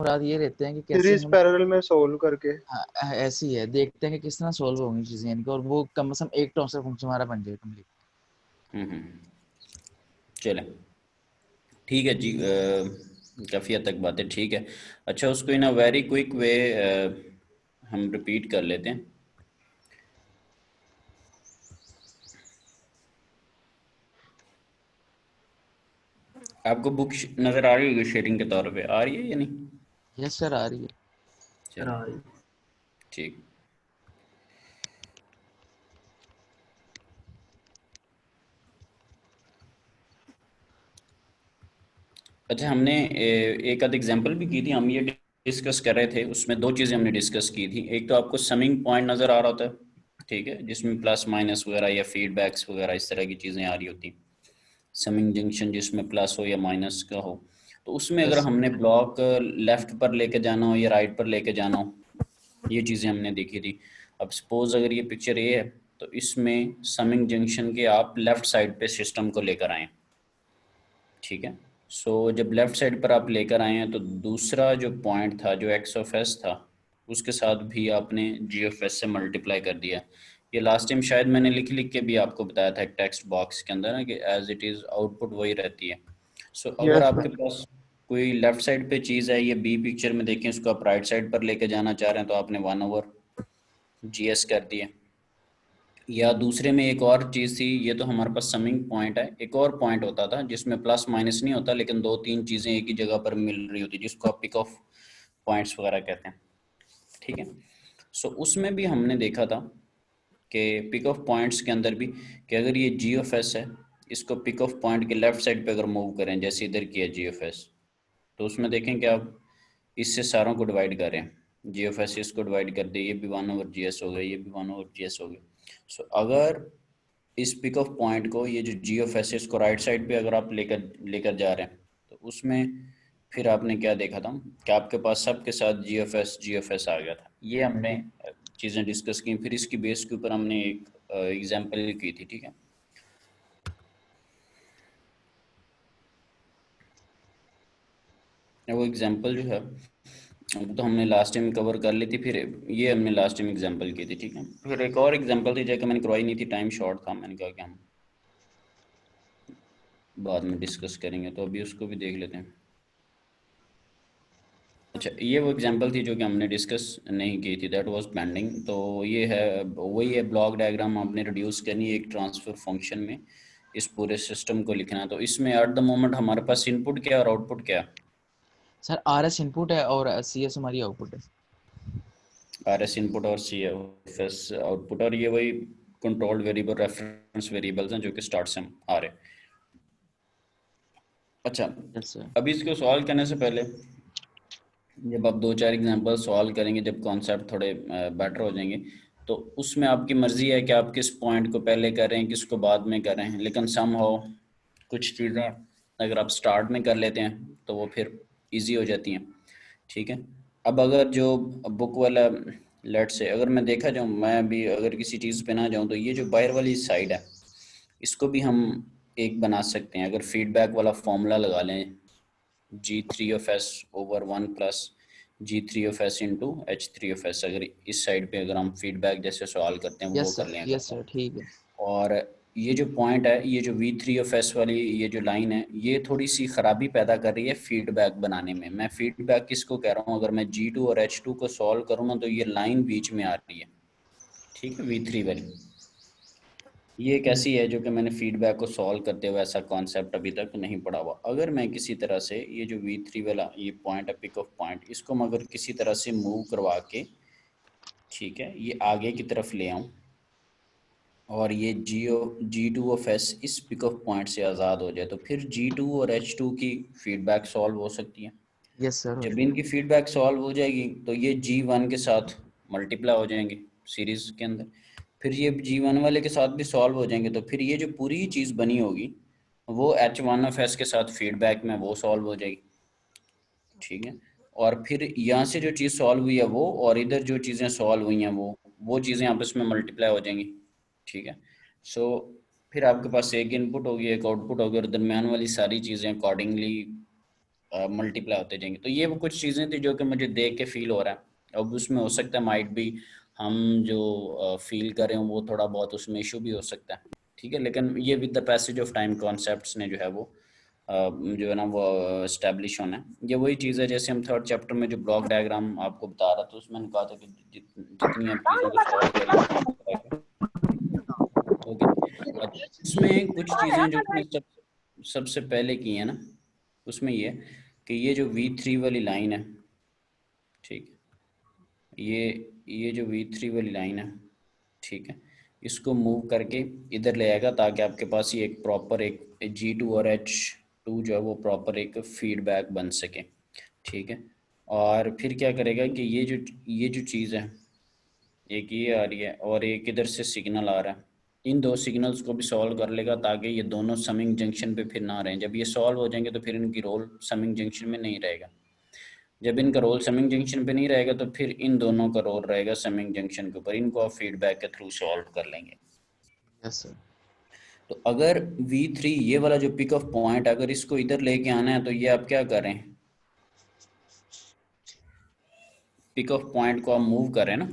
मुराद ये रहते हैं कि कैसे सीरीज हम पैरेलल में सोल्व करके। ऐसी है, देखते हैं कि किस तरह सोल्व होंगी चीजें इनकी, और वो कम से कम एक ट्रांसफर फंक्शन हमारा बन जाए कम्प्लीट। चलें, ठीक है जी। काफ़ी हद तक बातें ठीक है। अच्छा, उसको इन अ वेरी क्विक वे हम रिपीट कर लेते हैं। आपको बुक नज़र आ रही होगी शेयरिंग के तौर पे, आ रही है या नहीं? यस सर, आ रही है। चलो ठीक। अच्छा, हमने एक आध एग्जांपल भी की थी, हम ये डिस्कस कर रहे थे, उसमें दो चीज़ें हमने डिस्कस की थी। एक तो आपको समिंग पॉइंट नज़र आ रहा होता है, ठीक है, जिसमें प्लस माइनस वगैरह या फीडबैक्स वगैरह इस तरह की चीज़ें आ रही होती। समिंग जंक्शन जिसमें प्लस हो या माइनस का हो, तो उसमें अगर यस सर। हमने ब्लॉक लेफ्ट पर लेके जाना हो या राइट पर लेके जाना हो, ये चीज़ें हमने देखी थी। अब सपोज अगर ये पिक्चर ए है, तो इसमें समिंग जंक्शन के आप लेफ्ट साइड पे सिस्टम को लेकर आए, ठीक है। सो जब लेफ्ट साइड पर आप लेकर आए हैं, तो दूसरा जो पॉइंट था जो एक्स ऑफ एस था, उसके साथ भी आपने जी ऑफ एस से मल्टीप्लाई कर दिया। ये लास्ट टाइम शायद मैंने लिख लिख के भी आपको बताया था एक टेक्स्ट बॉक्स के अंदर ना, कि एज इट इज़ आउटपुट वही रहती है। सो अगर यस आपके सर। पास कोई लेफ्ट साइड पे चीज़ है, ये बी पिक्चर में देखें, उसको आप राइट साइड पर लेके जाना चाह रहे हैं, तो आपने 1/GS कर दिया। या दूसरे में एक और चीज़ थी, ये तो हमारे पास समिंग पॉइंट है, एक और पॉइंट होता था जिसमें प्लस माइनस नहीं होता, लेकिन दो तीन चीज़ें एक ही जगह पर मिल रही होती, जिसको आप पिक ऑफ पॉइंट्स वगैरह कहते हैं, ठीक है। सो उसमें भी हमने देखा था कि पिक ऑफ पॉइंट्स के अंदर भी, कि अगर ये जी ऑफ एस है, इसको पिक ऑफ पॉइंट के लेफ्ट साइड पे अगर मूव करें, जैसे इधर किया जी ऑफ एस, तो उसमें देखें कि आप इससे सारों को डिवाइड करें, जी ऑफ एस इसको डिवाइड कर दे, ये भी 1/GS हो गया, ये भी 1/GS हो गया। सो अगर इस पिक ऑफ पॉइंट को, ये जो जी ऑफ एस इसको राइट साइड पे अगर आप लेकर लेकर जा रहे हैं, तो उसमें फिर आपने क्या देखा था कि आपके पास सबके साथ जी ऑफ एस आ गया था। ये हमने चीज़ें डिस्कस की, फिर इसकी बेस के ऊपर हमने एक एग्जांपल की थी, ठीक है। वो एग्जांपल जो है वो तो हमने लास्ट टाइम कवर कर ली थी, फिर ये हमने लास्ट टाइम एग्जांपल की थी, ठीक है। फिर एक और एग्जांपल थी, जैसे मैंने करवाई नहीं थी, टाइम शॉर्ट था, मैंने कहा कि हम बाद में डिस्कस करेंगे, तो अभी उसको भी देख लेते हैं। अच्छा, ये वो एग्जांपल थी जो कि हमने डिस्कस नहीं की थी, दैट वाज पेंडिंग। तो ये है, वही है, ब्लॉक डायग्राम आपने रिड्यूस करनी है एक ट्रांसफर फंक्शन में, इस पूरे सिस्टम को लिखना है। तो इसमें एट द मोमेंट हमारे पास इनपुट क्या है और आउटपुट क्या है? सर आर एस इनपुट है और सी एस हमारी आउटपुट है। आर एस इनपुट और सी एफ एस आउटपुट, और ये वही कंट्रोल्ड वेरिएबल रेफरेंस वेरिएबल्स हैं जो कि स्टार्ट से आ रहे हैं। अच्छा, यस सर। अभी इसको सॉल्व करने से पहले, जब आप दो चार एग्जांपल सॉल्व करेंगे, जब कॉन्सेप्ट थोड़े बेटर हो जाएंगे, तो उसमें आपकी मर्जी है कि आप किस पॉइंट को पहले कर रहे हैं, किसको बाद में कर रहे हैं, लेकिन सम हो कुछ चीज़ें अगर आप स्टार्ट में कर लेते हैं तो वो फिर इजी हो जाती हैं, ठीक है। अब अगर जो बुक वाला, लेट से अगर मैं देखा जाऊँ, मैं भी अगर किसी चीज़ पे ना जाऊँ, तो ये जो बाहर वाली साइड है, इसको भी हम एक बना सकते हैं। अगर फीडबैक वाला फॉर्मूला लगा लें, G3 of S/1 + G3 of S into H3 of S, अगर इस साइड पे अगर हम फीडबैक जैसे सवाल करते हैं वो यस कर सर, लें अगर यस तो। सर, ठीक है। और ये जो पॉइंट है, ये जो V3 of S वाली ये जो लाइन है, ये थोड़ी सी खराबी पैदा कर रही है फीडबैक बनाने में। मैं फीडबैक किसको कह रहा हूँ, अगर मैं G2 और H2 को सॉल्व करूँ ना, तो ये लाइन बीच में आ रही है, ठीक है, V3 वाली। ये एक ऐसी है जो कि मैंने फीडबैक को सॉल्व करते हुए ऐसा कॉन्सेप्ट अभी तक नहीं पढ़ा हुआ। अगर मैं किसी तरह से ये जो V3 वाला ये पॉइंट है, पिक ऑफ पॉइंट, इसको मैं अगर किसी तरह से मूव करवा के, ठीक है, ये आगे की तरफ ले आऊँ, और ये G2 of S इस पिक ऑफ पॉइंट से आज़ाद हो जाए, तो फिर G2 और H2 की फीडबैक सॉल्व हो सकती है। यस सर, हो जब जाएगी। इनकी फीडबैक सॉल्व हो जाएगी, तो ये G1 के साथ मल्टीप्लाई हो जाएंगे सीरीज के अंदर, फिर ये G1 वाले के साथ भी सॉल्व हो जाएंगे, तो फिर ये जो पूरी चीज़ बनी होगी, वो H1 of S के साथ फीडबैक में वो सॉल्व हो जाएगी, ठीक है। और फिर यहाँ से जो चीज़ सॉल्व हुई है वो, और इधर जो चीज़ें सॉल्व हुई हैं वो चीज़ें आपस में मल्टीप्लाई हो जाएंगी, ठीक है। सो फिर आपके पास एक इनपुट होगी, एक आउटपुट होगी, और दरमियान वाली सारी चीज़ें अकॉर्डिंगली मल्टीप्लाई होते जाएंगे। तो ये वो कुछ चीज़ें थी जो कि मुझे देख के फील हो रहा है। अब उसमें हो सकता है माइट भी हम जो फील कर रहे हो वो थोड़ा बहुत उसमें इशू भी हो सकता है, ठीक है। लेकिन ये with the passage of time concepts ने जो है वो जो है ना वो इस्टेब्लिश होना है। ये वही चीज़ है जैसे हम थर्ड चैप्टर में जो ब्लॉक डायग्राम आपको बता रहा था उसमें मैंने कहा था कि जितनी आप चीज़ों को सॉल्व करेंगे। ओके, अच्छा इसमें कुछ चीज़ें जो कि सबसे पहले की है ना, उसमें ये कि ये जो V3 वाली लाइन है, ठीक है, ये जो V3 वाली लाइन है, ठीक है, इसको मूव करके इधर ले आएगा ताकि आपके पास ये एक प्रॉपर एक G2 और H2 जो है वो प्रॉपर एक फीडबैक बन सके, ठीक है। और फिर क्या करेगा कि ये जो चीज़ है, एक ये आ रही है और एक इधर से सिग्नल आ रहा है, इन दो सिग्नल्स को भी सॉल्व कर लेगा ताकि ये दोनों समिंग जंक्शन पे फिर ना रहें। जब ये सॉल्व हो जाएंगे तो फिर इनकी रोल समिंग जंक्शन में नहीं रहेगा। जब इनका रोल समिंग जंक्शन पे नहीं रहेगा तो फिर इन दोनों का रोल रहेगा समिंग जंक्शन के ऊपर। इनको आप फीडबैक के थ्रू सॉल्व कर लेंगे। Yes sir. तो अगर V3 ये वाला जो पिक ऑफ पॉइंट अगर इसको इधर लेके आना है तो ये आप क्या करें, पिक ऑफ पॉइंट को आप मूव करें ना,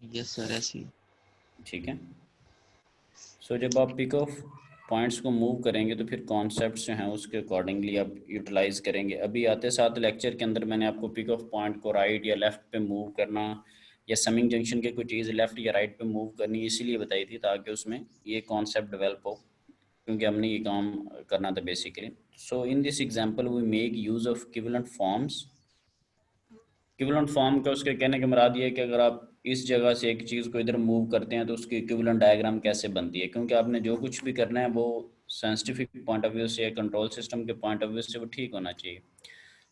यस सर ऐसी। ठीक है। सो जब आप पिक ऑफ पॉइंट्स को मूव करेंगे तो फिर कॉन्सेप्ट्स जो हैं उसके अकॉर्डिंगली आप यूटिलाइज करेंगे। अभी आते साथ लेक्चर के अंदर मैंने आपको पिक ऑफ पॉइंट को राइट या लेफ्ट पे मूव करना या समिंग जंक्शन के कोई चीज़ लेफ्ट या राइट पे मूव करनी इसीलिए बताई थी ताकि उसमें ये कॉन्सेप्ट डेवलप हो, क्योंकि हमने ये काम करना था basically. So in this example we make use of equivalent forms. Equivalent form का उसके कहने का मुराद ये है कि अगर आप इस जगह से एक चीज़ को इधर मूव करते हैं तो उसकी इक्विवेलेंट डायग्राम कैसे बनती है, क्योंकि आपने जो कुछ भी करना है वो साइंटिफिक पॉइंट ऑफ व्यू से या कंट्रोल सिस्टम के पॉइंट ऑफ व्यू से वो ठीक होना चाहिए।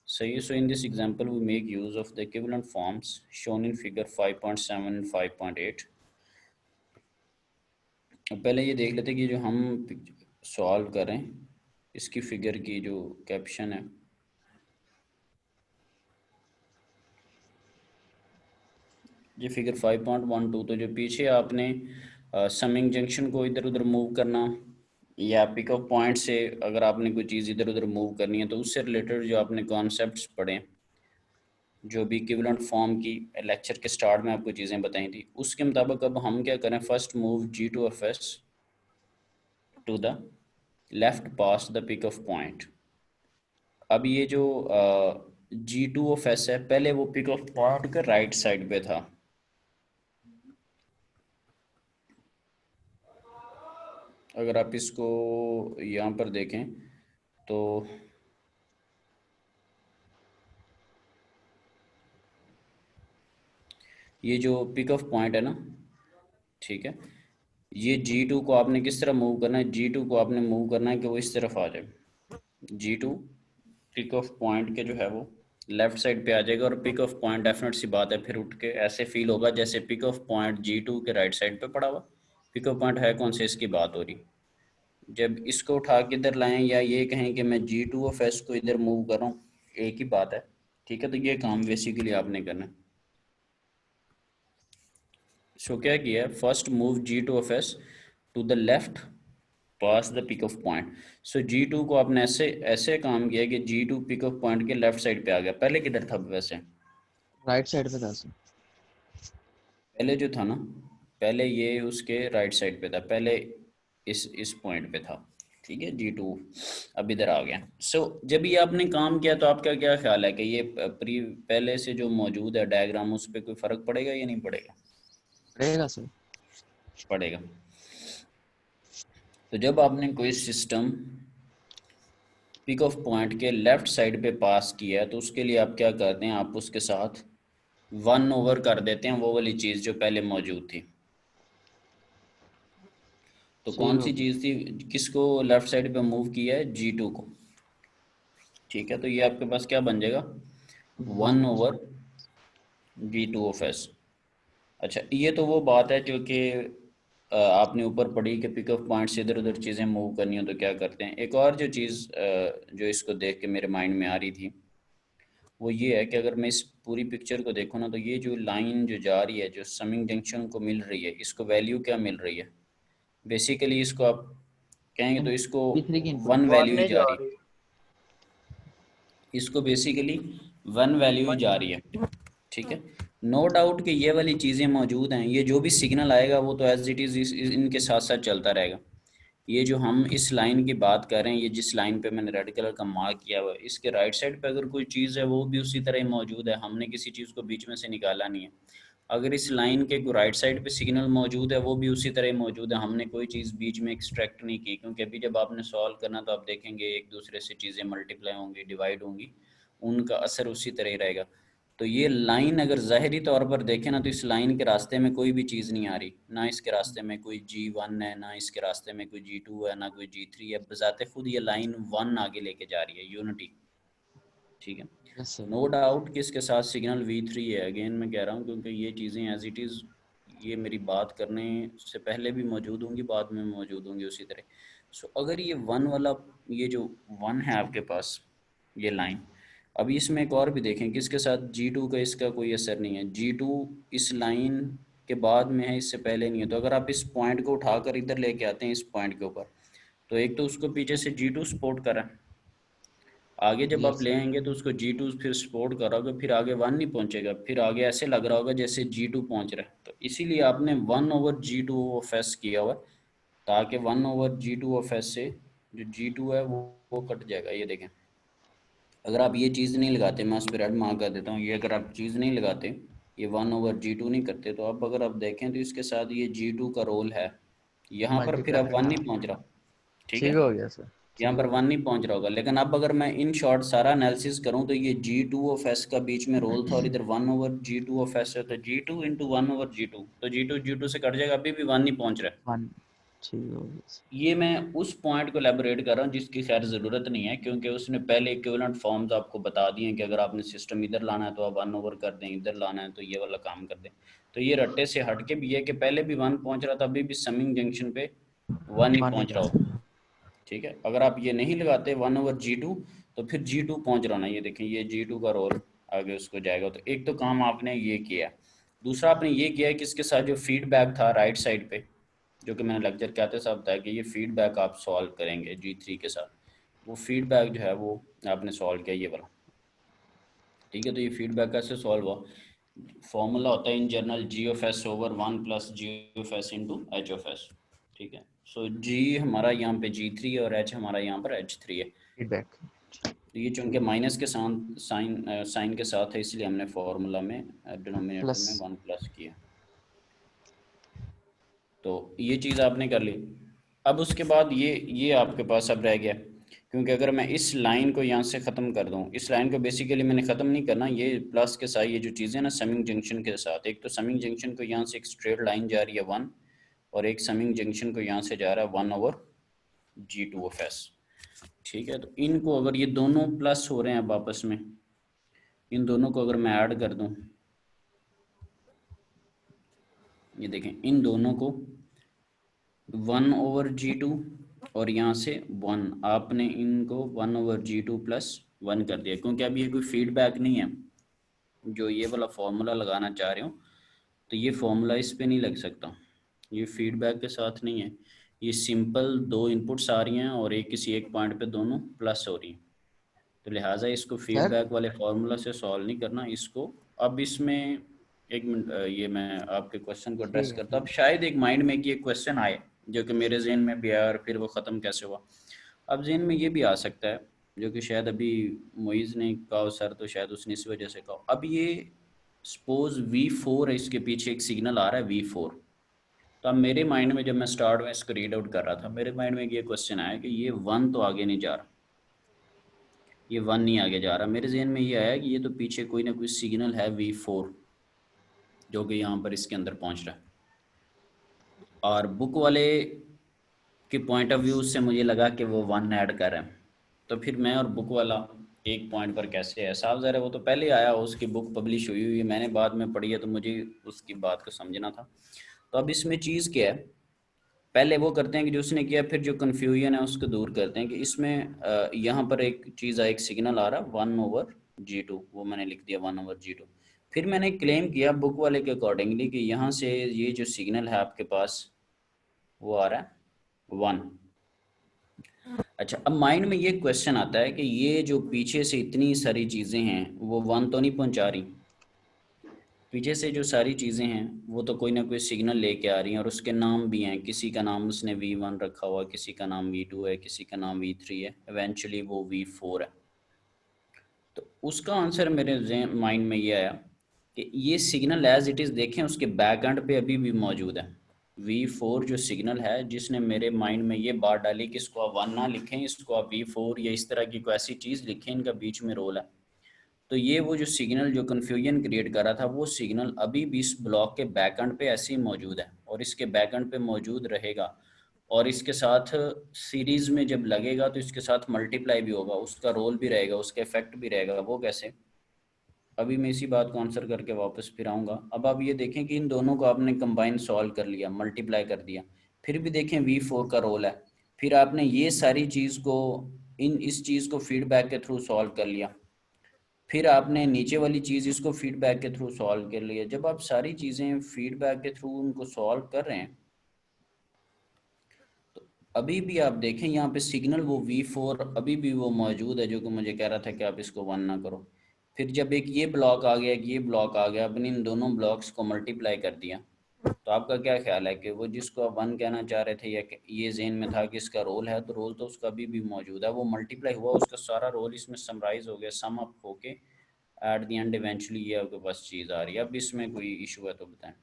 सही। So in this example we make use of the equivalent forms shown in figure 5.7 and 5.8। अब पहले ये देख लेते हैं कि जो हम सॉल्व करें इसकी फिगर की जो कैप्शन है, ये फिगर 5.12। तो जो पीछे आपने समिंग जंक्शन को इधर उधर मूव करना या पिक अप पॉइंट से अगर आपने कोई चीज़ इधर उधर मूव करनी है तो उससे रिलेटेड जो आपने कॉन्सेप्ट्स पढ़े, जो भी इक्विवेलेंट फॉर्म की लेक्चर के स्टार्ट में आपको चीज़ें बताई थी उसके मुताबिक अब हम क्या करें, first move G2 of S to the left past the pick off point. अब ये जो G2 of S है पहले वो पिक ऑफ पॉइंट के राइट साइड पे था। अगर आप इसको यहाँ पर देखें तो ये जो पिक ऑफ पॉइंट है ना, ठीक है, ये G2 को आपने किस तरह मूव करना है, G2 को आपने मूव करना है कि वो इस तरफ आ जाए। G2 पिक ऑफ पॉइंट के जो है वो लेफ्ट साइड पे आ जाएगा और पिक ऑफ पॉइंट डेफिनेट सी बात है फिर उठ के ऐसे फील होगा जैसे पिक ऑफ पॉइंट G2 के राइट साइड पे पड़ा हुआ। पिक ऑफ पॉइंट है कौन से, इसकी बात हो रही। जब इसको उठा के इधर लाएं या ये कहें कि मैं G2 ऑफ S को इधर मूव कर रहा हूँ, एक ही बात है, ठीक है। तो ये काम बेसिकली आपने करना है। सो क्या किया है, first move G2 of S to the left past the pick off point. So G2 को आपने ऐसे ऐसे काम किया कि G2 पिक ऑफ पॉइंट के लेफ्ट साइड पे आ गया। पहले किधर था वैसे, राइट साइड पे था सर। पहले जो था ना, पहले ये उसके राइट साइड पे था, पहले इस पॉइंट पे था, ठीक है। G2 अब इधर आ गया। सो जब ये आपने काम किया तो आपका क्या ख्याल है कि ये पहले से जो मौजूद है डायग्राम उस पर कोई फर्क पड़ेगा या नहीं पड़ेगा? पड़ेगा सर। पड़ेगा। तो जब आपने कोई सिस्टम पिक ऑफ पॉइंट के लेफ्ट साइड पे पास किया है तो उसके लिए आप क्या करते हैं, आप उसके साथ 1/, कर देते हैं वो वाली चीज़ जो पहले मौजूद थी। तो सही कौन सी बात है। चीज़ थी, किसको लेफ्ट साइड पे मूव किया है, G2 को, ठीक है। तो ये आपके पास क्या बन जाएगा, 1 1/V2 of S। अच्छा ये तो वो बात है जो कि आपने ऊपर पढ़ी कि पिक अप पॉइंट से इधर उधर चीज़ें मूव करनी हो तो क्या करते हैं। एक और जो चीज़ जो इसको देख के मेरे माइंड में आ रही थी वो ये है कि अगर मैं इस पूरी पिक्चर को देखूँ ना तो ये जो लाइन जो जा रही है जो समिंग जंक्शन को मिल रही है इसको वैल्यू क्या मिल रही है, बेसिकली इसको आप कहेंगे तो इसको V3 की इनपुट। 1 वैल्यू ही जा रही है। इसको बेसिकली वन वैल्यू ही जा रही है, ठीक है। नो डाउट कि ये वाली चीज़ें मौजूद हैं, ये जो भी सिग्नल आएगा वो तो एज इट इज़ इनके साथ साथ चलता रहेगा। ये जो हम इस लाइन की बात कर रहे हैं, ये जिस लाइन पे मैंने रेड कलर का मार्क किया हुआ है, इसके राइट साइड पे अगर कोई चीज़ है वो भी उसी तरह ही मौजूद है, हमने किसी चीज़ को बीच में से निकाला नहीं है। अगर इस लाइन के राइट साइड पे सिग्नल मौजूद है वो भी उसी तरह मौजूद है, हमने कोई चीज़ बीच में एक्सट्रैक्ट नहीं की, क्योंकि अभी जब आपने सॉल्व करना तो आप देखेंगे एक दूसरे से चीज़ें मल्टीप्लाई होंगी, डिवाइड होंगी, उनका असर उसी तरह रहेगा। तो ये लाइन अगर ज़ाहिरी तौर पर देखें ना, तो इस लाइन के रास्ते में कोई भी चीज़ नहीं आ रही, ना इसके रास्ते में कोई G1 है, ना इसके रास्ते में कोई G2 है, ना कोई G3 है, बजाते खुद ये लाइन 1 आगे लेके जा रही है, यूनिटी, ठीक है। Yes sir. नो डाउट कि इसके साथ सिग्नल V3 है, अगेन मैं कह रहा हूँ, क्योंकि ये चीज़ें एज इट इज़ ये मेरी बात करने से पहले भी मौजूद होंगी, बाद में मौजूद होंगी उसी तरह। सो अगर ये वन वाला, ये जो वन है आपके पास, ये लाइन, अभी इसमें एक और भी देखें कि इसके साथ G2 का इसका कोई असर नहीं है, G2 इस लाइन के बाद में है, इससे पहले नहीं है। तो अगर आप इस पॉइंट को उठाकर इधर लेके आते हैं इस पॉइंट के ऊपर, तो एक तो उसको पीछे से G2 सपोर्ट कर रहा है, आगे जब आप यस ले सर। आएंगे तो उसको G2 फिर सपोर्ट करोगे, फिर आगे 1 नहीं पहुंचेगा, फिर आगे ऐसे लग रहा होगा जैसे G2 पहुंच रहा है। तो इसीलिए आपने 1/G2 ऑफ एस किया हुआ है, ताकि 1/G2 ऑफ एस से जो G2 है वो कट जाएगा। ये देखें, अगर आप ये चीज़ नहीं लगाते, मैं उस पर रेड मार्क कर देता हूँ, ये अगर आप चीज़ नहीं लगाते, ये 1/G2 नहीं करते, तो अब अगर आप देखें तो इसके साथ ये G2 का रोल है, यहाँ पर फिर मल्टीप्लाई अब 1 करना। नहीं पहुँच रहा, ठीक ठीक है, हो गया सर। यहाँ ठीक पर हो 1 नहीं पहुँच रहा होगा। लेकिन अब अगर मैं इन शॉर्ट सारा एनालिसिस करूँ तो ये G2 ऑफ एस का बीच में रोल था, और इधर 1/G2 ऑफ एस है, तो G2 इंटू 1/G2, तो G2 G2 से कट जाएगा, अभी भी 1 नहीं पहुँच रहा है। वन। ठीक हो गया सर। ये मैं उस पॉइंट को एलेबोरेट कर रहा हूँ जिसकी खैर ज़रूरत नहीं है, क्योंकि उसने पहले इक्विवेलेंट फॉर्म्स आपको बता दिए हैं कि अगर आपने सिस्टम इधर लाना है तो आप 1 ओवर कर दें, इधर लाना है तो ये वाला काम कर दें। तो ये रट्टे से हट के भी है कि पहले भी 1 पहुंच रहा था, अभी भी समिंग जंक्शन पे 1 ही वन ही पहुंच रहा पहुंचा। होगा, ठीक है। अगर आप ये नहीं लगाते 1/G2, तो फिर G2 पहुंच रहा ना, ये देखें ये G2 का रोल आगे उसको जाएगा। तो एक तो काम आपने ये किया, दूसरा आपने ये किया है कि इसके साथ जो फीडबैक था राइट साइड पे, जो कि मैंने लेक्चर के आते साहब बताया कि ये फीडबैक आप सॉल्व करेंगे G3 के साथ, वो फीडबैक जो है वो आपने सॉल्व किया ये वाला, ठीक है। तो ये फीडबैक कैसे सॉल्व हुआ, फॉर्मूला होता है इन जनरल G/(1 + G/(H)), ठीक है। सो G हमारा यहाँ पे G3 है और H हमारा यहाँ पर H3 है। फीडबैक। तो ये चूंकि माइनस के साथ साइन के साथ है, इसलिए हमने फॉर्मूला में डिनोमिनेटर प्लस। में 1 प्लस किया। तो ये चीज़ आपने कर ली। अब उसके बाद ये आपके पास अब रह गया, क्योंकि अगर मैं इस लाइन को यहाँ से ख़त्म कर दूँ, इस लाइन को बेसिकली मैंने ख़त्म नहीं करना, ये प्लस के साथ ये जो चीज़ें ना समिंग जंक्शन के साथ, एक तो समिंग जंक्शन को यहाँ से एक स्ट्रेट लाइन जा रही है 1, और एक समिंग जंक्शन को यहाँ से जा रहा है 1/G2 ऑफ एस, ठीक है। तो इनको अगर ये दोनों प्लस हो रहे हैं अब आपस में, इन दोनों को अगर मैं ऐड कर दूं, ये देखें इन दोनों को 1/G2 और यहाँ से 1, आपने इनको 1/G2 + 1 कर दिया, क्योंकि अब ये कोई फीडबैक नहीं है जो ये वाला फॉर्मूला लगाना चाह रहे हो, तो ये फॉर्मूला इस पे नहीं लग सकता, ये फीडबैक के साथ नहीं है, ये सिंपल दो इनपुट्स आ रही हैं और एक किसी एक पॉइंट पे दोनों प्लस हो रही हैं, तो लिहाजा इसको सर। फीडबैक वाले फार्मूला से सॉल्व नहीं करना इसको। अब इसमें एक मिनट, ये मैं आपके क्वेश्चन को एड्रेस ठीक है करता ठीक हूँ। अब है। शायद एक माइंड में कि एक क्वेश्चन आए जो कि मेरे जहन में भी आया और फिर वो ख़त्म कैसे हुआ। अब जहन में ये भी आ सकता है जो कि शायद अभी मोइज़ ने कहा सर, तो शायद उसने इस वजह से कहा। अब ये सपोज V4 है, इसके पीछे एक सिग्नल आ रहा है V4। तो अब मेरे माइंड में जब मैं स्टार्ट में इसको रीड आउट कर रहा था, मेरे माइंड में ये क्वेश्चन आया कि ये 1 तो आगे नहीं जा रहा, ये 1 नहीं आगे जा रहा, मेरे जहन में ये आया कि ये तो पीछे कोई ना कोई सिग्नल है V4 जो कि यहाँ पर इसके अंदर पहुँच रहा है। और बुक वाले के पॉइंट ऑफ व्यू से मुझे लगा कि वो 1 ऐड कर रहे हैं, तो फिर मैं और बुक वाला एक पॉइंट पर कैसे है, साफ ज़ाहिर है वो तो पहले आया, उसकी बुक पब्लिश हुई हुई है, मैंने बाद में पढ़ी है, तो मुझे उसकी बात को समझना था। तो अब इसमें चीज़ क्या है, पहले वो करते हैं कि जो उसने किया, फिर जो कन्फ्यूजन है उसको दूर करते हैं कि इसमें यहाँ पर एक चीज़ एक सिग्नल आ रहा 1/G2, वो मैंने लिख दिया 1/G2। फिर मैंने क्लेम किया बुक वाले के अकॉर्डिंगली कि यहाँ से ये जो सिग्नल है आपके पास वो आ रहा है 1। अच्छा, अब माइंड में ये क्वेश्चन आता है कि ये जो पीछे से इतनी सारी चीजें हैं वो वन तो नहीं पहुंचा रही? पीछे से जो सारी चीजें हैं वो तो कोई ना कोई सिग्नल लेके आ रही हैं, और उसके नाम भी हैं। किसी का नाम उसने V1 रखा हुआ, किसी का नाम V2 है, किसी का नाम V3 है, इवेंचुअली वो V4 है। तो उसका आंसर मेरे माइंड में ये आया कि ये सिग्नल एज इट इज़ देखें उसके बैक एंड पे अभी भी मौजूद है। V4 जो सिग्नल है, जिसने मेरे माइंड में ये बात डाली कि इसको आप 1 ना लिखें, इसको आप V4 या इस तरह की कोई ऐसी चीज़ लिखें, इनका बीच में रोल है। तो ये वो जो सिग्नल जो कन्फ्यूजन क्रिएट कर रहा था, वो सिग्नल अभी भी इस ब्लॉक के बैकएंड पे ऐसे ही मौजूद है और इसके बैकएंड पे मौजूद रहेगा। और इसके साथ सीरीज में जब लगेगा तो इसके साथ मल्टीप्लाई भी होगा, उसका रोल भी रहेगा, उसका इफेक्ट भी रहेगा। वो कैसे? अभी मैं इसी बात को आंसर करके वापस फिर आऊँगा। अब आप ये देखें कि इन दोनों को आपने कंबाइन सॉल्व कर लिया, मल्टीप्लाई कर दिया, फिर भी देखें V4 का रोल है। फिर आपने ये सारी चीज़ को इस चीज़ को फीडबैक के थ्रू सॉल्व कर लिया, फिर आपने नीचे वाली चीज़ इसको फीडबैक के थ्रू सॉल्व कर लिया। जब आप सारी चीज़ें फीडबैक के थ्रू उनको सॉल्व कर रहे हैं, तो अभी भी आप देखें यहाँ पे सिग्नल वो V4 अभी भी वो मौजूद है, जो कि मुझे कह रहा था कि आप इसको 1 ना करो। फिर जब एक ये ब्लॉक आ गया, एक ये ब्लॉक आ गया, अपने इन दोनों ब्लॉक्स को मल्टीप्लाई कर दिया, तो आपका क्या ख्याल है कि वो जिसको आप 1 कहना चाह रहे थे, या ये जेन में था कि इसका रोल है, तो रोल तो उसका अभी भी मौजूद है, वो मल्टीप्लाई हुआ, उसका सारा रोल इसमें समराइज हो गया, सम अप होके एट द एंड इवेंचुअली ये आपके पास चीज़ आ रही है। अब इसमें कोई इशू है तो बताएं।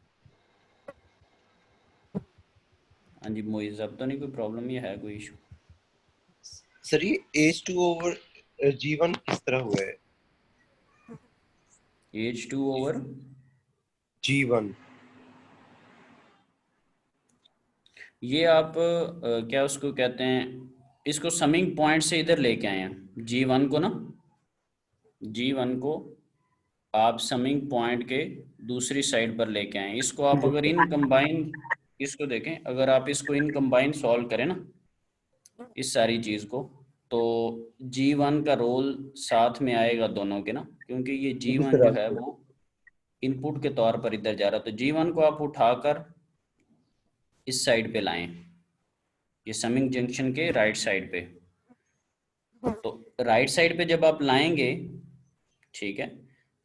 हाँ जी मोइज, अब तो नहीं कोई प्रॉब्लम, ये है कोई इशू? सर ये H2/G1 किस तरह हुआ है? H2/, G1। ये आप क्या उसको कहते हैं, इसको समिंग पॉइंट से इधर लेके आए हैं G1 को ना। G1 को आप समिंग पॉइंट के दूसरी साइड पर लेके आए। इसको आप अगर इन कंबाइन, इसको देखें, अगर आप इसको इन कंबाइन सॉल्व करें ना, इस सारी चीज़ को, तो G1 का रोल साथ में आएगा दोनों के ना, क्योंकि ये जी G1 सर, जो है वो इनपुट के तौर पर इधर जा रहा है। तो G1 को आप उठाकर इस साइड पे लाएं, ये समिंग जंक्शन के राइट साइड पे। तो राइट साइड पे जब आप लाएंगे, ठीक है,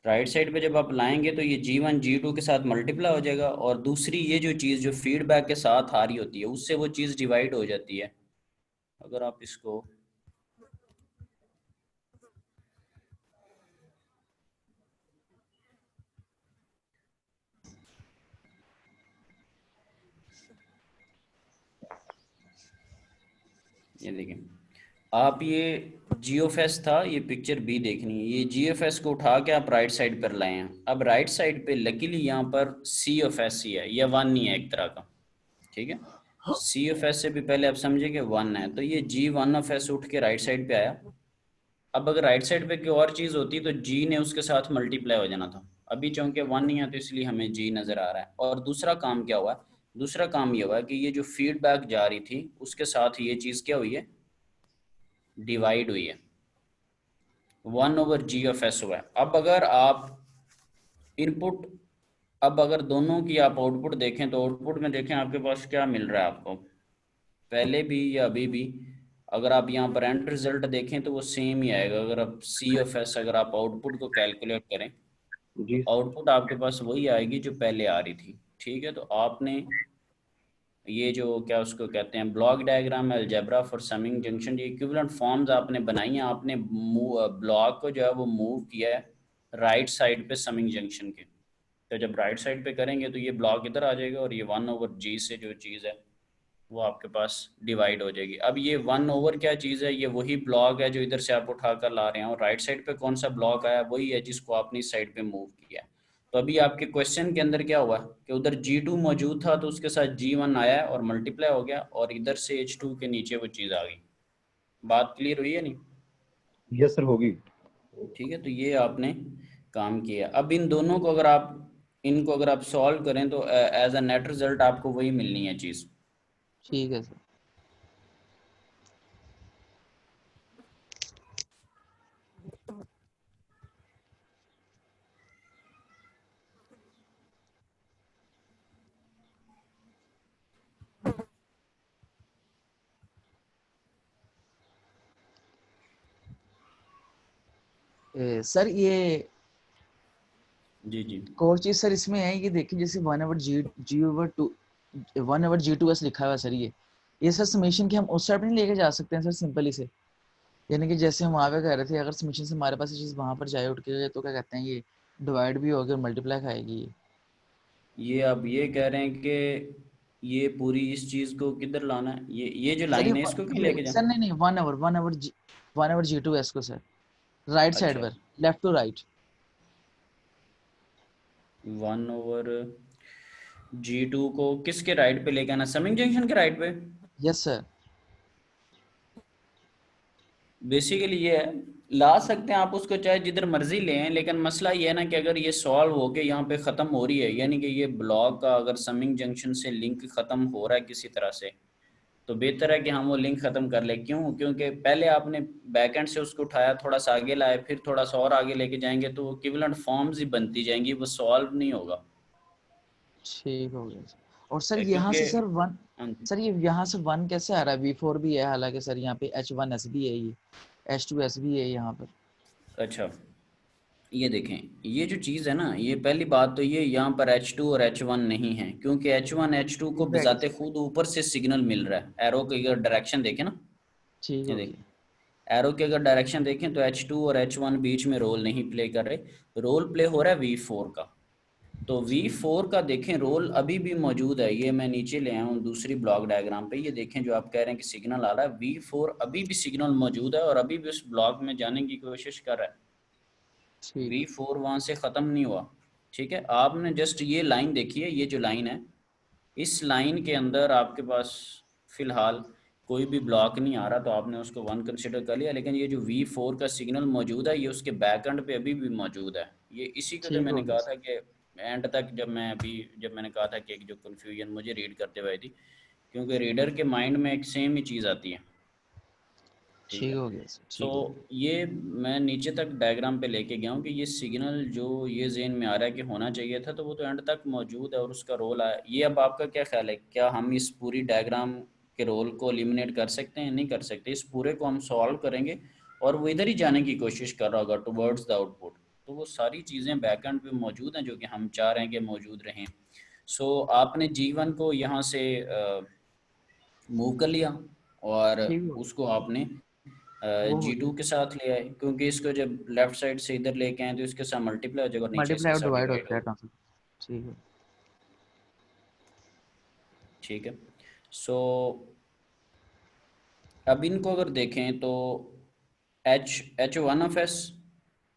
राइट साइड पे जब आप लाएंगे तो ये G1 G2 के साथ मल्टीप्लाई हो जाएगा, और दूसरी ये जो चीज़ जो फीडबैक के साथ आ रही होती है, उससे वो चीज़ डिवाइड हो जाती है। अगर आप इसको, ये देखें आप, ये GFS था, ये पिक्चर बी देखनी है, ये GFS को उठा के आप राइट साइड पर लाए हैं। अब राइट साइड पे लकीली यहाँ पर CFS ही है, यह 1 नहीं है एक तरह का, ठीक है। CFS से भी पहले आप समझे कि 1 है, तो ये G1 उठ के राइट साइड पे आया। अब अगर राइट साइड पे कोई और चीज़ होती तो G ने उसके साथ मल्टीप्लाई हो जाना था। अभी चूंकि 1 नहीं है तो इसलिए हमें G नज़र आ रहा है। और दूसरा काम क्या हुआ, दूसरा काम ये हुआ कि ये जो फीडबैक जा रही थी उसके साथ ये चीज़ क्या हुई है, डिवाइड हुई है, 1/GFS हुआ है। अब अगर आप इनपुट, अब अगर दोनों की आप आउटपुट देखें, तो आउटपुट में देखें आपके पास क्या मिल रहा है आपको, पहले भी या अभी भी। अगर आप यहाँ पर एंड रिजल्ट देखें तो वो सेम ही आएगा। अगर आप CFS, अगर आप आउटपुट को कैलकुलेट करें, तो जी आउटपुट आपके पास वही आएगी जो पहले आ रही थी, ठीक है। तो आपने ये जो क्या उसको कहते हैं, block diagram, algebra for summing junction, ये इक्विवेलेंट फॉर्म्स आपने बनाई हैं। आपने ब्लॉक को जो है वो मूव किया है राइट साइड पे समिंग जंक्शन के। तो जब राइट साइड पे करेंगे तो ये ब्लॉक इधर आ जाएगा, और ये 1/G से जो चीज़ है वो आपके पास डिवाइड हो जाएगी। अब ये 1/, क्या चीज़ है, ये वही ब्लॉक है जो इधर से आप उठा कर ला रहे हैं, और राइट साइड पे कौन सा ब्लॉक आया, वही है जिसको आपने इस साइड पे मूव किया है। तो अभी आपके क्वेश्चन के अंदर क्या हुआ कि उधर G2 मौजूद था, तो उसके साथ G1 आया और मल्टीप्लाई हो गया, और इधर से H2 के नीचे वो चीज़ आ गई। बात क्लियर हुई है नहीं? यस सर, होगी। ठीक है, तो ये आपने काम किया। अब इन दोनों को अगर आप, इनको अगर आप सॉल्व करें तो एज अ नेट रिजल्ट आपको वही मिलनी है चीज़। ठीक है सर। सर ये जी जी एक और चीज सर इसमें है, ये देखिए जैसे 1/G2S लिखा हुआ है सर, ये सर समेशन की हम उस साइड नहीं लेके जा सकते हैं सर सिंपली से, यानी कि जैसे हम वहाँ पे कह रहे थे अगर समेशन से हमारे पास ये चीज वहां पर जाए उठ के तो क्या कहते हैं ये डिवाइड भी होगी और मल्टीप्लाई खाएगी ये। ये आप ये कह रहे हैं कि ये पूरी इस चीज को किधर लाना है, ये जो सर लाइन है इसको कहीं लेके सर जाना। नहीं नहीं 1/G2S को सर राइट साइड अच्छा, पर, लेफ्ट टू राइट। 1/G2 को किसके राइट पे लेके आना, समिंग जंक्शन के राइट पे। Yes sir. बेसिकली ये है, ला सकते हैं आप उसको चाहे जिधर मर्जी ले हैं, लेकिन मसला ये है ना कि अगर ये सॉल्व हो के यहाँ पे ख़त्म हो रही है, यानी कि ये ब्लॉक का अगर समिंग जंक्शन से लिंक ख़त्म हो रहा है किसी तरह से, तो बेहतर है कि हम वो लिंक ख़त्म कर ले। क्यों? क्योंकि पहले आपने बैकएंड से उसको उठाया, थोड़ा सा आगे लाए, फिर थोड़ा सा और आगे लेके जाएंगे तो वो इक्विवेलेंट फॉर्म्स ही बनती जाएंगी, वो सॉल्व नहीं होगा। ठीक हो गया सर। और सर यहाँ क्योंकि से सर वन, हाँ जी, सर ये यहाँ से वन कैसे आ रहा है, V4 भी है हालांकि सर यहाँ पे H1S भी है, ये H2S भी है यहाँ पर। अच्छा ये देखें, ये जो चीज़ है ना, ये पहली बात तो ये यहाँ पर H2 और H1 नहीं है, क्योंकि H1 H2 को फीडबैक है बजाते सर। खुद ऊपर से सिग्नल मिल रहा है। एरो की अगर डायरेक्शन देखें ना, ठीक ये हो देखें, गया। एरो की अगर डायरेक्शन देखें तो H2 और H1 बीच में रोल नहीं प्ले कर रहे, रोल प्ले हो रहा है V4 का। तो ठीक। V4 का देखें रोल अभी भी मौजूद है, ये मैं नीचे ले आया हूँ दूसरी ब्लॉक डायग्राम पे, ये देखें जो आप कह रहे हैं कि सिग्नल आ रहा है, V4 अभी भी सिग्नल मौजूद है और अभी भी उस ब्लॉक में जाने की कोशिश कर रहा है। ठीक। V4 वहां से ख़त्म नहीं हुआ। ठीक है, आपने जस्ट ये लाइन देखी है, ये जो लाइन है, इस लाइन के अंदर आपके पास फिलहाल कोई भी ब्लॉक नहीं आ रहा, तो आपने उसको वन कंसिडर कर लिया। लेकिन ये जो V4 का सिग्नल मौजूद है, ये उसके बैक एंड पे अभी भी मौजूद है। ये इसी को जो ठीक मैंने हो गया कहा सर। था कि एंड तक जब मैंने कहा था कि एक जो कन्फ्यूजन मुझे रीड करते हुए आई थी, क्योंकि रीडर के माइंड में एक सेम ही चीज़ आती है। ठीक ठीक है, हो गया सर। सो ठीक हो गया। ये मैं नीचे तक डायग्राम पे लेके गया हूँ कि ये सिग्नल जो ये जेन में आ रहा है कि होना चाहिए था, तो वो तो एंड तक मौजूद है और उसका रोल आया। ये अब आपका क्या ख्याल है, क्या हम इस पूरी डायग्राम के रोल को एलिमिनेट कर सकते हैं? नहीं कर सकते, इस पूरे को हम सॉल्व करेंगे और वो इधर ही जाने की कोशिश कर रहा होगा टुवर्ड्स द आउटपुट। तो वो सारी चीज़ें बैकएंड पे मौजूद हैं जो कि हम चाह रहे हैं कि मौजूद रहें। सो आपने G1 को यहाँ से मूव कर लिया और ठीक हो गया। उसको आपने वो हो G2 गया। के साथ ले आए, क्योंकि इसको जब लेफ्ट साइड से इधर लेके आए तो इसके साथ मल्टीप्लाई हो जाएगा और नीचे मल्टीप्लाई इसके और साथ डिवाइड डिवाइड होता है होगा। ट्रांसफर। ठीक है। ठीक है, सो अब इनको अगर देखें तो H1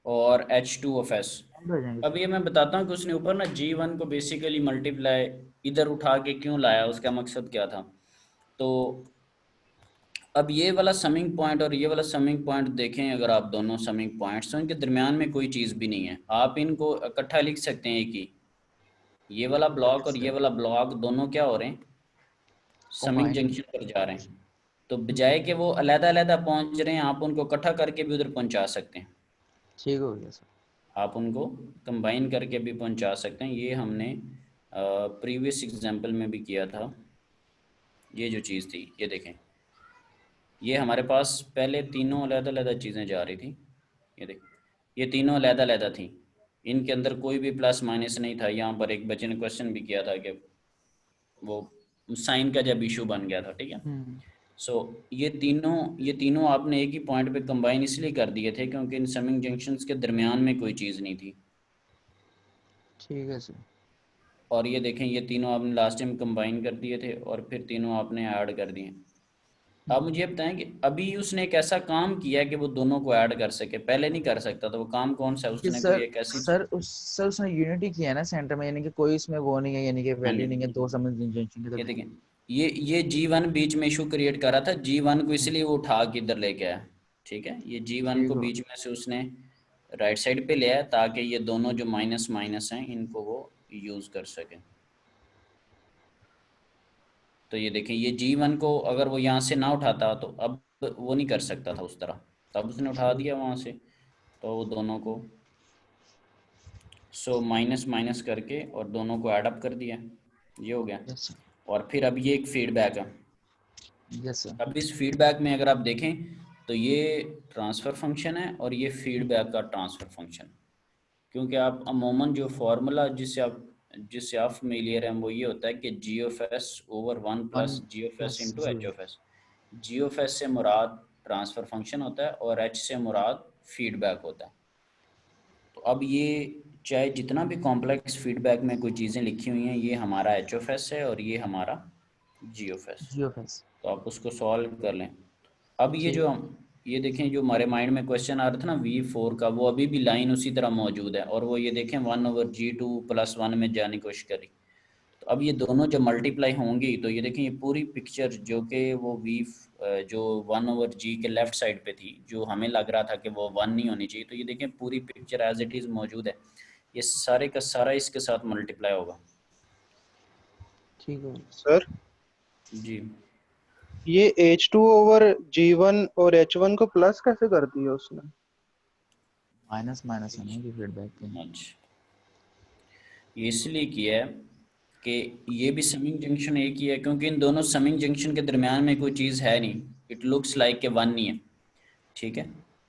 और H2। ऐड हो जाएंगे अब सर। ये मैं बताता हूँ कि उसने ऊपर ना G1 को बेसिकली मल्टीप्लाई इधर उठा के क्यों लाया, उसका मकसद क्या था। तो अब ये वाला समिंग पॉइंट और ये वाला समिंग पॉइंट देखें, अगर आप दोनों समिंग पॉइंट्स तो इनके दरमियान में कोई चीज़ भी नहीं है, आप इनको इकट्ठा लिख सकते हैं एक ही। ये वाला ब्लॉक और ये सर वाला ब्लॉक दोनों क्या हो रहे हैं, समिंग कॉम्बाइन। जंक्शन पर जा रहे हैं। तो बजाय कि वो अलग अलग पहुंच रहे हैं, आप उनको इकट्ठा करके भी उधर पहुंचा सकते हैं। ठीक हो गया सर। आप उनको कंबाइन करके भी पहुंचा सकते हैं। ये हमने प्रीवियस एग्जाम्पल में भी किया था। ये जो चीज़ थी, ये देखें, ये हमारे पास पहले तीनों अलग-अलग चीज़ें जा रही थी। ये देख, ये तीनों अलग-अलग थी, इनके अंदर कोई भी प्लस माइनस नहीं था। यहाँ पर एक बच्चे ने क्वेश्चन भी किया था कि वो साइन का जब इशू बन गया था। ठीक है, हम्म। सो ये तीनों आपने एक ही पॉइंट पे कंबाइन इसलिए कर दिए थे क्योंकि इन समिंग जंक्शंस के दरमियान में कोई चीज़ नहीं थी। ठीक है सर। और ये देखें, ये तीनों आपने लास्ट टाइम कंबाइन कर दिए थे और फिर तीनों आपने ऐड कर दिए। आप मुझे ये बताएं कि अभी उसने एक ऐसा काम किया कि वो दोनों को ऐड कर सके, पहले नहीं कर सकता था। वो काम कौन सा है? कि उसने कोई सर एक ऐसी, सर उसने यूनिटी किया है ना सेंटर में, यानी कि कोई इसमें वो नहीं है, यानी कि हाँ जी, वैल्यू नहीं है दो समझ जंक्शन के ये दरमियान। देखें, ये G1 बीच में इशू क्रिएट कर रहा था, G1 को हम्म, इसलिए वो उठा के इधर लेके आया। ठीक है, ये G1 ठीक को हो। बीच में से उसने राइट साइड पे ले आया ताकि ये दोनों जो माइनस माइनस हैं इनको वो यूज कर सके। तो ये देखें, ये G1 को अगर वो यहाँ से ना उठाता तो अब वो नहीं कर सकता था उस तरह, तब उसने उठा ठीक। दिया वहाँ से, तो वो दोनों को सो माइनस माइनस करके और दोनों को ऐड अप कर दिया। ये हो गया। Yes sir. और फिर अब ये एक फीडबैक है। Yes sir. अब इस फीडबैक में अगर आप देखें तो ये ट्रांसफ़र फंक्शन है और ये फीडबैक का ट्रांसफ़र फंक्शन, क्योंकि आप अमूमन जो फार्मूला जिससे आप फेमिलियर हैं वो ये होता है कि G of S over 1 one plus G of S plus into G. H of S. G of S से मुराद ट्रांसफ़र फंक्शन होता है और एच से मुराद फीडबैक होता है। तो अब ये चाहे जितना भी कॉम्प्लेक्स फीडबैक में कोई चीज़ें लिखी हुई हैं, ये हमारा एच ऑफ एस है और ये हमारा G of S. G of S. तो आप उसको सॉल्व कर लें। अब ये ठीक। जो हम ये देखें, जो हमारे माइंड में क्वेश्चन आ रहा था ना V4 का, वो अभी भी लाइन उसी तरह मौजूद है और वो ये देखें 1/G2+1 में जाने की कोशिश करी। तो अब ये दोनों जब मल्टीप्लाई होंगी तो ये देखें, ये पूरी पिक्चर जो कि वो जो 1/G के लेफ्ट साइड पे थी, जो हमें लग रहा था कि वो 1 नहीं होनी चाहिए, तो ये देखें पूरी पिक्चर एज इट इज़ मौजूद है। ये सारे का सारा इसके साथ मल्टीप्लाई होगा। ठीक है सर जी, ये H2/G1 और H1 को प्लस कैसे कर दिया उसने? माइनस माइनस है ना कि फीडबैक के। अच्छा, ये इसलिए किया है कि ये भी समिंग जंक्शन एक ही है, क्योंकि इन दोनों समिंग जंक्शन के दरमियान में कोई चीज़ है नहीं, इट लुक्स लाइक के 1 नहीं है। ठीक है,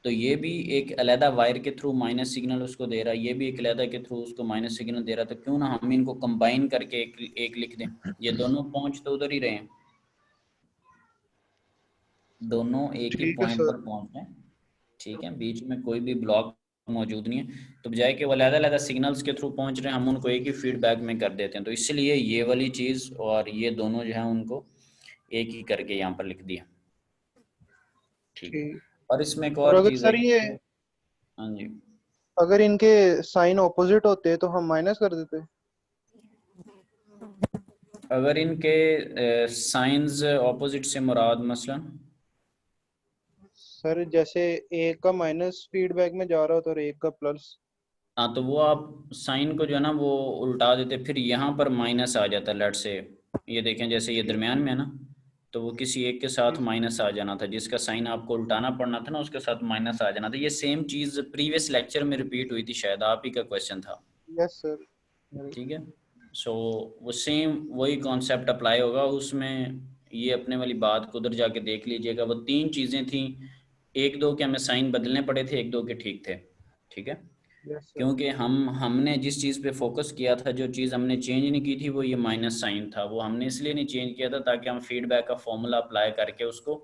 तो ये भी एक अलहदा वायर के थ्रू माइनस सिग्नल उसको दे रहा है, ये भी एक अलहदा के थ्रू उसको माइनस सिग्नल दे रहा है। तो क्यों ना हम इनको कंबाइन करके एक लिख दें। ये दोनों पहुंच तो उधर ही रहे हैं, दोनों एक ही ठीक है पॉइंट सर। पर पहुंच रहे हैं। ठीक है, बीच में कोई भी ब्लॉक मौजूद नहीं है। तो बजाय कि वो अलग-अलग सिग्नल्स के थ्रू पहुंच रहे हैं, हम उनको एक ही फीडबैक में कर देते हैं। तो इसलिए ये वाली चीज़ और ये दोनों जो है उनको एक ही करके यहाँ पर लिख दिया। ठीक है, ठीक। और इसमें एक और और अगर चीज़ है। सर ये हाँ जी, अगर इनके साइन ऑपोजिट होते तो हम माइनस कर देते। अगर इनके साइंस ऑपोजिट से मुराद मसलन, सर जैसे एक का माइनस फीडबैक में जा रहा हो तो एक का प्लस। हाँ, तो वो आप साइन को जो है ना वो उल्टा देते, फिर यहाँ पर माइनस आ जाता। लेट से ये देखें, जैसे ये ठीक दरमियान में है ना, तो वो किसी एक के साथ ठीक। माइनस आ जाना था, जिसका साइन आपको उल्टाना पड़ना था ना, उसके साथ माइनस आ जाना था। ये सेम चीज़ प्रीवियस लेक्चर में रिपीट हुई थी, शायद आप ही का क्वेश्चन था। Yes sir. ठीक है, सो वो सेम वही कॉन्सेप्ट अप्लाई होगा उसमें। ये अपने वाली बात को उधर जाके देख लीजिएगा। वो 3 चीज़ें थी, एक दो के हमें साइन बदलने पड़े थे, एक दो के ठीक थे। ठीक है, यस सर। क्योंकि हमने जिस चीज़ पे फोकस किया था, जो चीज़ हमने चेंज नहीं की थी, वो ये माइनस साइन था। वो हमने इसलिए नहीं चेंज किया था ताकि हम फीडबैक का फॉर्मूला अप्लाई करके उसको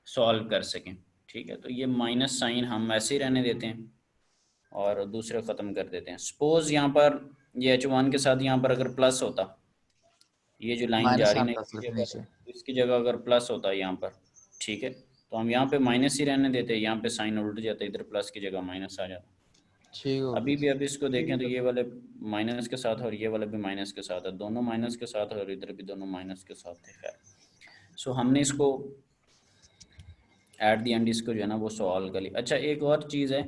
सॉल्व कर सकें। ठीक है, तो ये माइनस साइन हम ऐसे ही रहने देते हैं और दूसरे ख़त्म कर देते हैं। सपोज यहाँ पर ये H1 के साथ यहाँ पर अगर प्लस होता, ये जो लाइन जा माइनस रही ना, आता सिर्फ नीचे। इसकी जगह अगर प्लस होता यहाँ पर, ठीक है, तो हम यहाँ पे माइनस ही रहने देते, यहाँ पे साइन उल्ट जाता, इधर प्लस की जगह माइनस आ जाता। ठीक हो अभी गया। भी अब इसको देखें ठीक तो है ये सर। वाले माइनस के साथ और ये वाला भी माइनस के साथ है, दोनों माइनस के साथ है और इधर भी दोनों माइनस के साथ थे। खैर, सो हमने इसको एट दी एंड इसको जो है ना वो सॉल्व कर लिया। अच्छा, एक और चीज़ है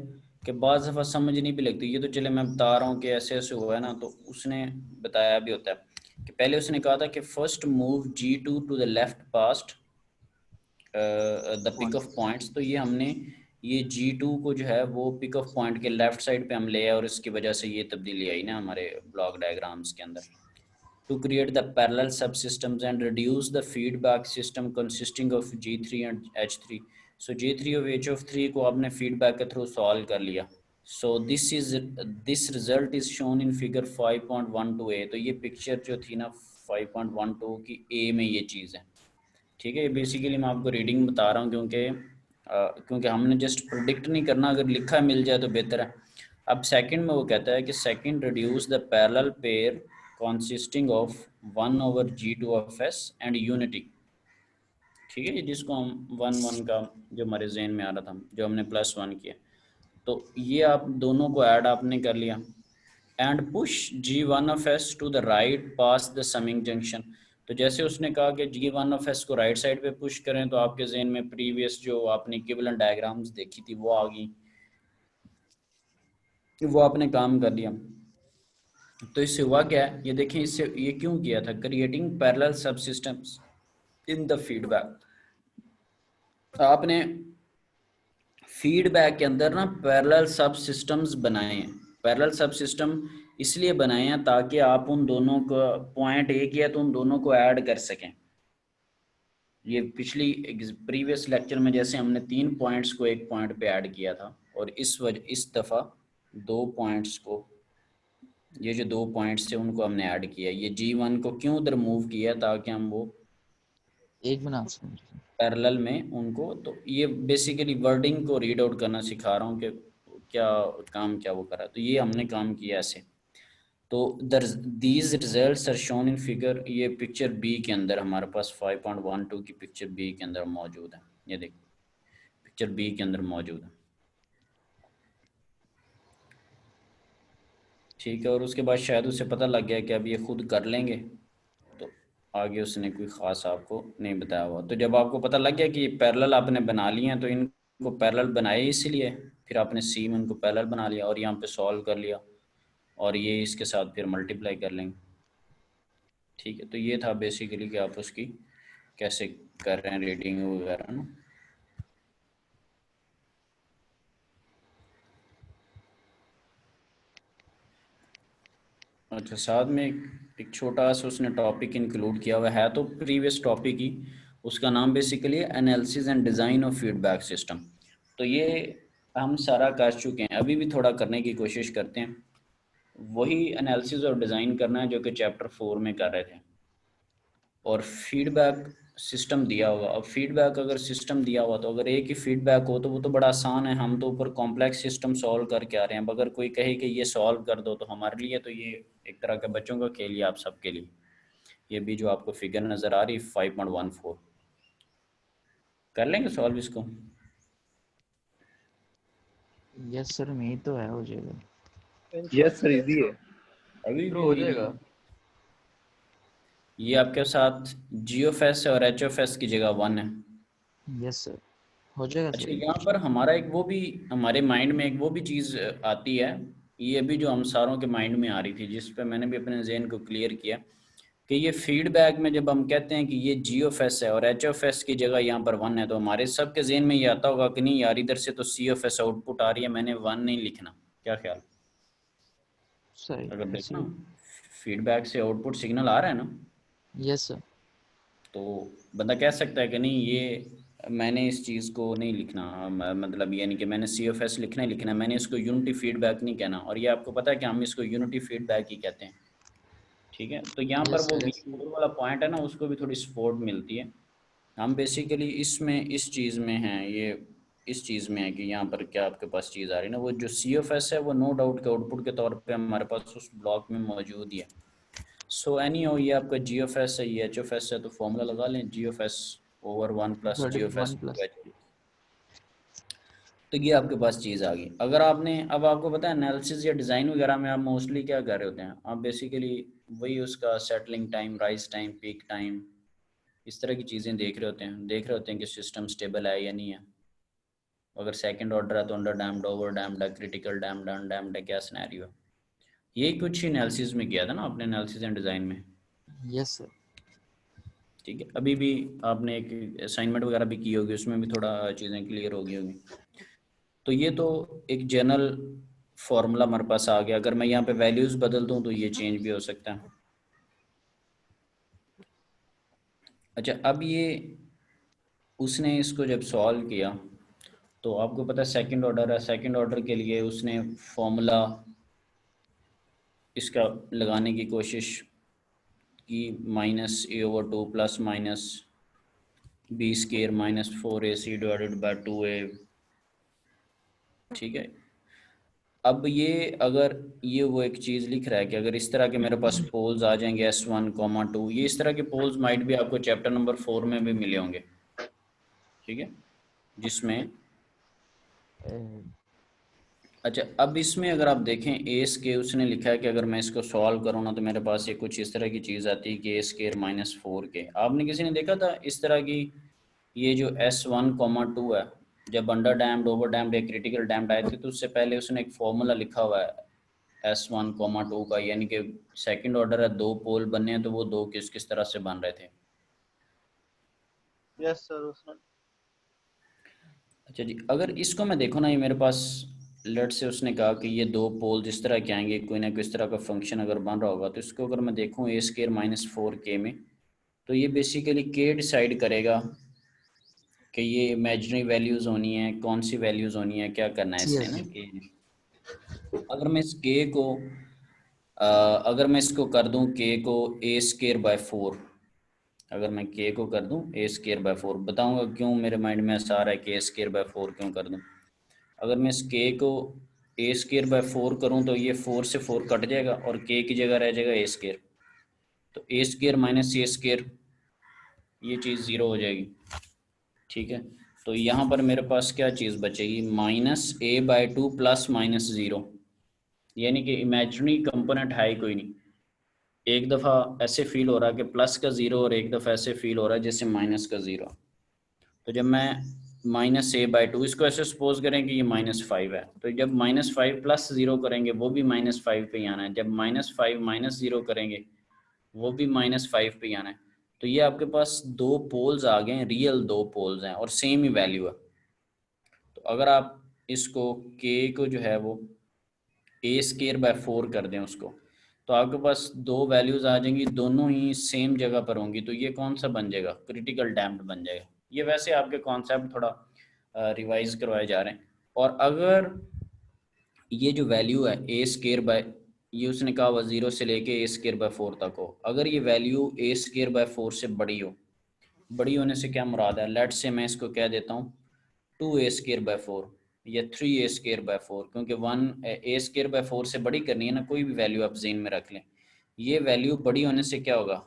कि बाज़ दफ़ा समझ नहीं भी लगती। ये तो चले मैं बता रहा हूँ कि ऐसे ऐसे हुआ है ना, तो उसने बताया भी होता है कि पहले उसने कहा था कि first move G2 to the left past the pick off points. तो ये हमने ये G2 को जो है वो पिक ऑफ पॉइंट के लेफ्ट साइड पे हम ले आए और इसकी वजह से ये तब्दीली आई ना हमारे ब्लॉक डायग्राम्स के अंदर। To create the parallel subsystems and reduce the feedback system consisting of G3 and H3. So G3 और H of 3 को आपने feedback के through solve कर लिया। So this result is shown in figure 5.12a। तो ये picture जो थी ना 5.12 की A में ये चीज़ है। ठीक है, ये बेसिकली मैं आपको रीडिंग बता रहा हूँ क्योंकि हमने जस्ट प्रोडिक्ट नहीं करना, अगर लिखा मिल जाए तो बेहतर है। अब सेकंड में वो कहता है कि second reduce the parallel pair consisting of 1/G2 of S and unity। ठीक है, जिसको हम 1 1 का जो हमारे ज़हन में आ रहा था, जो हमने +1 किया, तो ये आप दोनों को ऐड आपने कर लिया। And push G1 of S to the right past the summing junction. तो जैसे उसने कहा कि G1 of S को राइट साइड पे पुश करें, तो आपके ज़हन में प्रीवियस जो आपने इक्विवेलेंट डायग्राम्स देखी थी वो आ गई, वो आपने काम कर लिया। तो इससे हुआ क्या है, ये देखें, इससे ये क्यों किया था, creating parallel subsystems in the feedback. आपने फीडबैक के अंदर ना पैरेलल सब सिस्टम्स बनाए हैं। पैरेलल सब सिस्टम इसलिए बनाए हैं ताकि आप उन दोनों का पॉइंट एक ही है तो उन दोनों को ऐड कर सकें। ये पिछली प्रीवियस लेक्चर में जैसे हमने 3 पॉइंट्स को एक पॉइंट पे ऐड किया था, और इस दफ़ा 2 पॉइंट्स को, ये जो 2 पॉइंट्स थे उनको हमने ऐड किया। ये G1 को क्यों उधर मूव किया, ताकि हम वो एक बना सकें। पैरेलल में उनको, तो ये बेसिकली वर्डिंग को रीड आउट करना सिखा रहा हूँ कि क्या काम क्या वो करा। तो ये हमने काम किया ऐसे। तो these results are shown in figure, ये पिक्चर बी के अंदर हमारे पास 5.12 की पिक्चर बी के अंदर मौजूद है। ये देखो पिक्चर बी के अंदर मौजूद है, ठीक है। और उसके बाद शायद उसे पता लग गया कि अब ये खुद कर लेंगे, तो आगे उसने कोई ख़ास आपको नहीं बताया हुआ। तो जब आपको पता लग गया कि पैरेलल आपने बना लिए हैं, तो इनको पैरेलल बनाए इसलिए, फिर आपने सी में उनको पैरेलल बना लिया और यहाँ पे सॉल्व कर लिया, और ये इसके साथ फिर मल्टीप्लाई कर लेंगे, ठीक है। तो ये था बेसिकली कि आप उसकी कैसे कर रहे हैं रीडिंग वगैरह ना। अच्छा, साथ में एक छोटा सा उसने टॉपिक इंक्लूड किया हुआ है, तो प्रीवियस टॉपिक ही, उसका नाम बेसिकली है analysis and design of feedback system. तो ये हम सारा कर चुके हैं, अभी भी थोड़ा करने की कोशिश करते हैं। वही एनालिसिस और डिज़ाइन करना है जो कि चैप्टर 4 में कर रहे थे। और फीडबैक सिस्टम दिया हुआ, अब फीडबैक अगर सिस्टम दिया हुआ, तो अगर एक ही फीडबैक हो तो वो तो बड़ा आसान है, हम तो ऊपर कॉम्प्लेक्स सिस्टम सॉल्व करके आ रहे हैं। अब अगर कोई कहे कि ये सॉल्व कर दो, तो हमारे लिए तो ये एक तरह का बच्चों का खेल ही, आप सबके लिए। ये भी जो आपको फिगर नज़र आ रही 5.14, कर लेंगे सॉल्व इसको। यस सर, उम्मीद तो है हो जाएगा। यस सर, इजी है। अभी ब्रो भी हो उम्मीद है। जाएगा। ये आपके साथ जी ऑफ एस और एच ऑफ एस की जगह 1 है। यस सर, हो जाएगा अच्छा, सर। यहाँ पर हमारा एक वो भी, हमारे माइंड में एक वो भी चीज़ आती है, ये भी जो हम सारों के माइंड में आ रही थी, जिस पे मैंने भी अपने जहन को क्लियर किया, कि ये फीडबैक में जब हम कहते हैं कि ये जी ऑफ एस है और एच ऑफ एस की जगह यहाँ पर 1 है, तो हमारे सबके जहन में ये आता होगा कि नहीं यार, इधर से तो सी ऑफ एस आउटपुट आ रही है, मैंने 1 नहीं लिखना। क्या ख्याल? सही अगर देखना सही। फीडबैक से आउटपुट सिग्नल आ रहा है ना, यस सर। तो बंदा कह सकता है कि नहीं, ये मैंने इस चीज़ को नहीं लिखना, मतलब ये नहीं कि मैंने सी ऑफ एस लिखना ही लिखना है, मैंने इसको यूनिटी फीडबैक नहीं कहना। और ये आपको पता है कि हम इसको यूनिटी फीडबैक ही कहते हैं, ठीक है। तो यहाँ पर यस वो सर। V4 वाला पॉइंट है ना, उसको भी थोड़ी सपोर्ट मिलती है। हम बेसिकली इसमें इस चीज़ में हैं, ये इस चीज़ में है कि यहाँ पर क्या आपके पास चीज़ आ रही है ना, वो जो सी ऑफ एस है वो नो डाउट के आउटपुट के तौर पे हमारे पास उस ब्लॉक में मौजूद ही है। सो एनी हो, ये आपका जी ऑफ एस है, ये एच ऑफ एस है, तो फॉर्मूला लगा लें G of S over 1 plus G of S. 1 plus. तो ये आपके पास चीज़ आ गई। अगर आपने, अब आपको पता है एनालिसिस या डिज़ाइन वगैरह में आप मोस्टली क्या कर रहे होते हैं, आप बेसिकली वही उसका settling time, rise time, peak time, इस तरह की चीज़ें देख रहे होते हैं कि सिस्टम स्टेबल है या नहीं है। अगर सेकंड ऑर्डर है तो अंडर डैम्ड, ओवर डैम्ड है, क्रिटिकल डैम्ड, अनडैम्ड है, क्या सिनेरियो है। यही कुछ एनालिसिस में किया था ना आपने, एनालिसिस एंड डिज़ाइन में। Yes sir. ठीक है, अभी भी आपने एक असाइनमेंट वगैरह भी की होगी, उसमें भी थोड़ा चीज़ें क्लियर हो गई होगी। तो ये तो एक जनरल फॉर्मूला हमारे पास आ गया। अगर मैं यहाँ पे वैल्यूज़ बदल दूँ तो ये चेंज भी हो सकता है। अच्छा, अब ये उसने इसको जब सॉल्व किया, तो आपको पता है सेकंड ऑर्डर है, सेकंड ऑर्डर के लिए उसने फॉर्मूला इसका लगाने की कोशिश की, -a/2 plus minus b² -4ac divided by 2a, ठीक है। अब ये अगर ये वो एक चीज़ लिख रहा है कि अगर इस तरह के मेरे पास पोल्स आ जाएंगे S1, 2, ये इस तरह के पोल्स माइट भी आपको चैप्टर नंबर 4 में भी मिले होंगे, ठीक है, जिसमें अच्छा, अब इसमें अगर आप देखें एस के, उसने लिखा है कि अगर मैं इसको सॉल्व करूँ ना, तो मेरे पास ये कुछ इस तरह की चीज़ आती है कि a² -4k। आपने किसी ने देखा था इस तरह की, ये जो S1, 2 है, जब अंडर डैम्ड, ओवर डैम्ड या क्रिटिकल डैम्ड आए थे, तो उससे पहले उसने एक फॉर्मूला लिखा हुआ है S1, 2 का, यानी कि सेकंड ऑर्डर है, 2 पोल बनने हैं, तो वो 2 किस किस तरह से बन रहे थे। यस सर उसने। अच्छा जी, अगर इसको मैं देखो ना, ये मेरे पास लेट से उसने कहा कि ये 2 पोल जिस तरह के आएंगे, कोई ना कोई इस तरह का फंक्शन अगर बन रहा होगा, तो इसको अगर मैं देखूँ a² -4k में, तो ये बेसिकली के डिसाइड करेगा कि ये इमेजिनरी वैल्यूज होनी है, कौन सी वैल्यूज होनी है, क्या करना है इसने yes ना जी के ने। अगर मैं इस के को अगर मैं इसको कर दूं के को ए स्केयर बाय 4, अगर मैं के को कर दूं ए स्केयर बाय 4, बताऊंगा क्यों मेरे माइंड में ऐसा आ रहा है कि ए स्केयर बाय 4 क्यों कर दूं। अगर मैं इस के को ए स्केयर बाय 4 करूं तो ये 4 से 4 कट जाएगा और के की जगह रह जाएगा ए स्केयर, तो ए स्केयर माइनस ए स्केयर, ये चीज़ ज़ीरो हो जाएगी। ठीक है, तो यहाँ पर मेरे पास क्या चीज़ बचेगी, माइनस ए बाय 2 प्लस माइनस 0, यानी कि इमेजिनरी कंपोनेंट है ही कोई नहीं। एक दफ़ा ऐसे फील हो रहा है कि प्लस का 0 और एक दफ़ा ऐसे फील हो रहा है जैसे माइनस का 0। तो जब मैं माइनस ए बाय 2, इसको ऐसे सपोज करें कि ये -5 है, तो जब -5 प्लस 0 करेंगे वो भी -5 पे ही आना है, जब -5 माइनस 0 करेंगे वो भी -5 पे ही आना है। तो ये आपके पास दो पोल्स आ गए हैं, रियल दो पोल्स हैं और सेम ही वैल्यू है। तो अगर आप इसको के को जो है वो ए स्केयर बाय 4 कर दें उसको, तो आपके पास दो वैल्यूज आ जाएंगी, दोनों ही सेम जगह पर होंगी, तो ये कौन सा बन जाएगा, क्रिटिकल डैम्प्ड बन जाएगा। ये वैसे आपके कॉन्सेप्ट थोड़ा रिवाइज करवाए जा रहे हैं। और अगर ये जो वैल्यू है ए स्केयर बाय, ये उसने कहा हुआ 0 से लेके ए स्केयर बाय 4 तक हो, अगर ये वैल्यू ए स्केयर बाय 4 से बड़ी हो, बड़ी होने से क्या मुराद है, लेट से मैं इसको कह देता हूँ 2a स्केयर बाय 4 या 3a स्केयर बाय 4, क्योंकि 1a स्केयर बाय 4 से बड़ी करनी है ना, कोई भी वैल्यू आप जेन में रख लें। ये वैल्यू बड़ी होने से क्या होगा,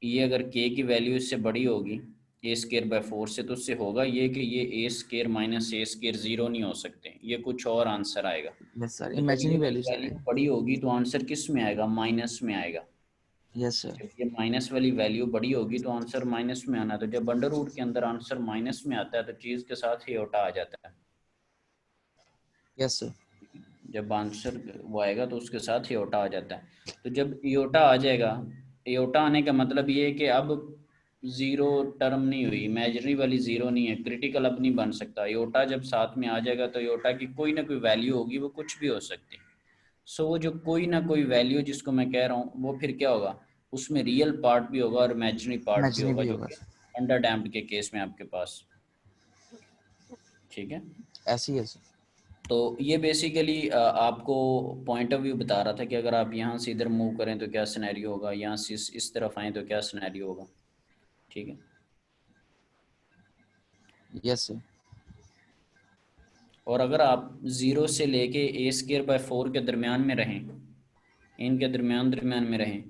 ये अगर k की वैल्यू इससे बड़ी होगी ए स्केयर बाय 4 से, तो उससे होगा ये कि ये ए स्केयर माइनस ए स्केयर 0 नहीं हो सकते, ये कुछ और आंसर आएगा। yes sir तो जब ये imaginary values वैल्यू आए बड़ी होगी तो आंसर किस में आएगा, माइनस में आएगा। yes sir जब ये माइनस वाली वैल्यू बड़ी होगी तो आंसर माइनस में आना है। तो जब अंडर रूट के अंदर आंसर माइनस में आता है तो चीज के साथ ही ओटा आ जाता है। yes sir जब आंसर वो आएगा तो उसके साथ इयोटा आ जाता है। तो जब इयोटा आ जाएगा, इयोटा आने का मतलब ये है कि अब जीरो टर्म नहीं हुई, इमेजिनरी वाली जीरो नहीं है, क्रिटिकल अब नहीं बन सकता। इयोटा जब साथ में आ जाएगा तो इयोटा की कोई ना कोई वैल्यू होगी, वो कुछ भी हो सकती है। सो वो जो कोई ना कोई वैल्यू जिसको मैं कह रहा हूँ वो फिर क्या होगा, उसमें रियल पार्ट भी होगा और इमेजिनरी पार्ट भी imaginary होगा, भी जो होगा कि sir अंडर डैम्प्ड के केस में आपके पास। ठीक है, ऐसी है sir तो ये बेसिकली आपको पॉइंट ऑफ व्यू बता रहा था कि अगर आप यहाँ से इधर मूव करें तो क्या सिनेरियो होगा, यहाँ से इस तरफ आए तो क्या सिनेरियो होगा। ठीक है, yes sir और अगर आप 0 से लेके ए स्केयर बाय 4 के दरमियान में रहें, इनके दरमियान में रहें,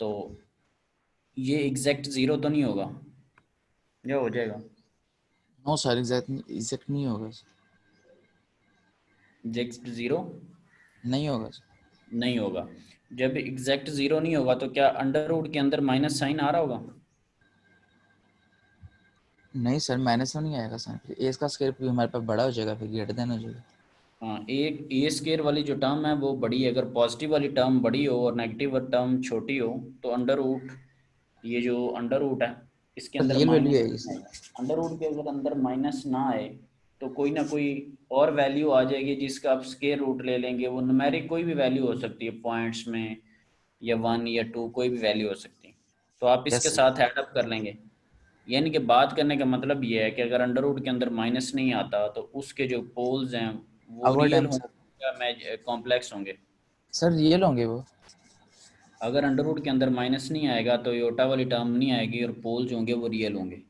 तो ये एग्जैक्ट 0 तो नहीं होगा, या हो जाएगा no sir exact नहीं होगा sir एग्जैक्ट 0 नहीं होगा sir नहीं होगा। जब एग्जैक्ट 0 नहीं होगा तो क्या अंडर रूट के अंदर माइनस साइन आ रहा होगा, नहीं सर माइनस में नहीं आएगा सर, फिर ए का स्क्वायर भी हमारे पास बड़ा हो जाएगा, फिर ग्रेटर देन हो जाएगा। हाँ, एक ए स्केयर वाली जो टर्म है वो बड़ी है, अगर पॉजिटिव वाली टर्म बड़ी हो और नेगेटिव टर्म छोटी हो तो अंडर रूट, ये जो अंडर रूट है इसके सर अंदर रियल वैल्यू माइनस है नहीं इसकी। आएगा। अंडर रूट के अगर अंदर माइनस ना आए तो कोई ना कोई और वैल्यू आ जाएगी जिसका आप स्केयर रूट ले लेंगे, वो न्यूमेरिक कोई भी वैल्यू हो सकती है, पॉइंट्स में या 1 या 2 कोई भी वैल्यू हो सकती है, तो आप इसके यस सर साथ ऐड अप कर लेंगे। यानी कि बात करने का मतलब ये है कि अगर अंडर रूट के अंदर माइनस नहीं आता तो उसके जो पोल्स हैं वो अवर रियल डैम सर, होंगे या कॉम्प्लेक्स होंगे। सर रियल होंगे वो। अगर अंडर रूट के अंदर माइनस नहीं आएगा तो योटा वाली टर्म नहीं आएगी और पोल्स होंगे वो रियल होंगे।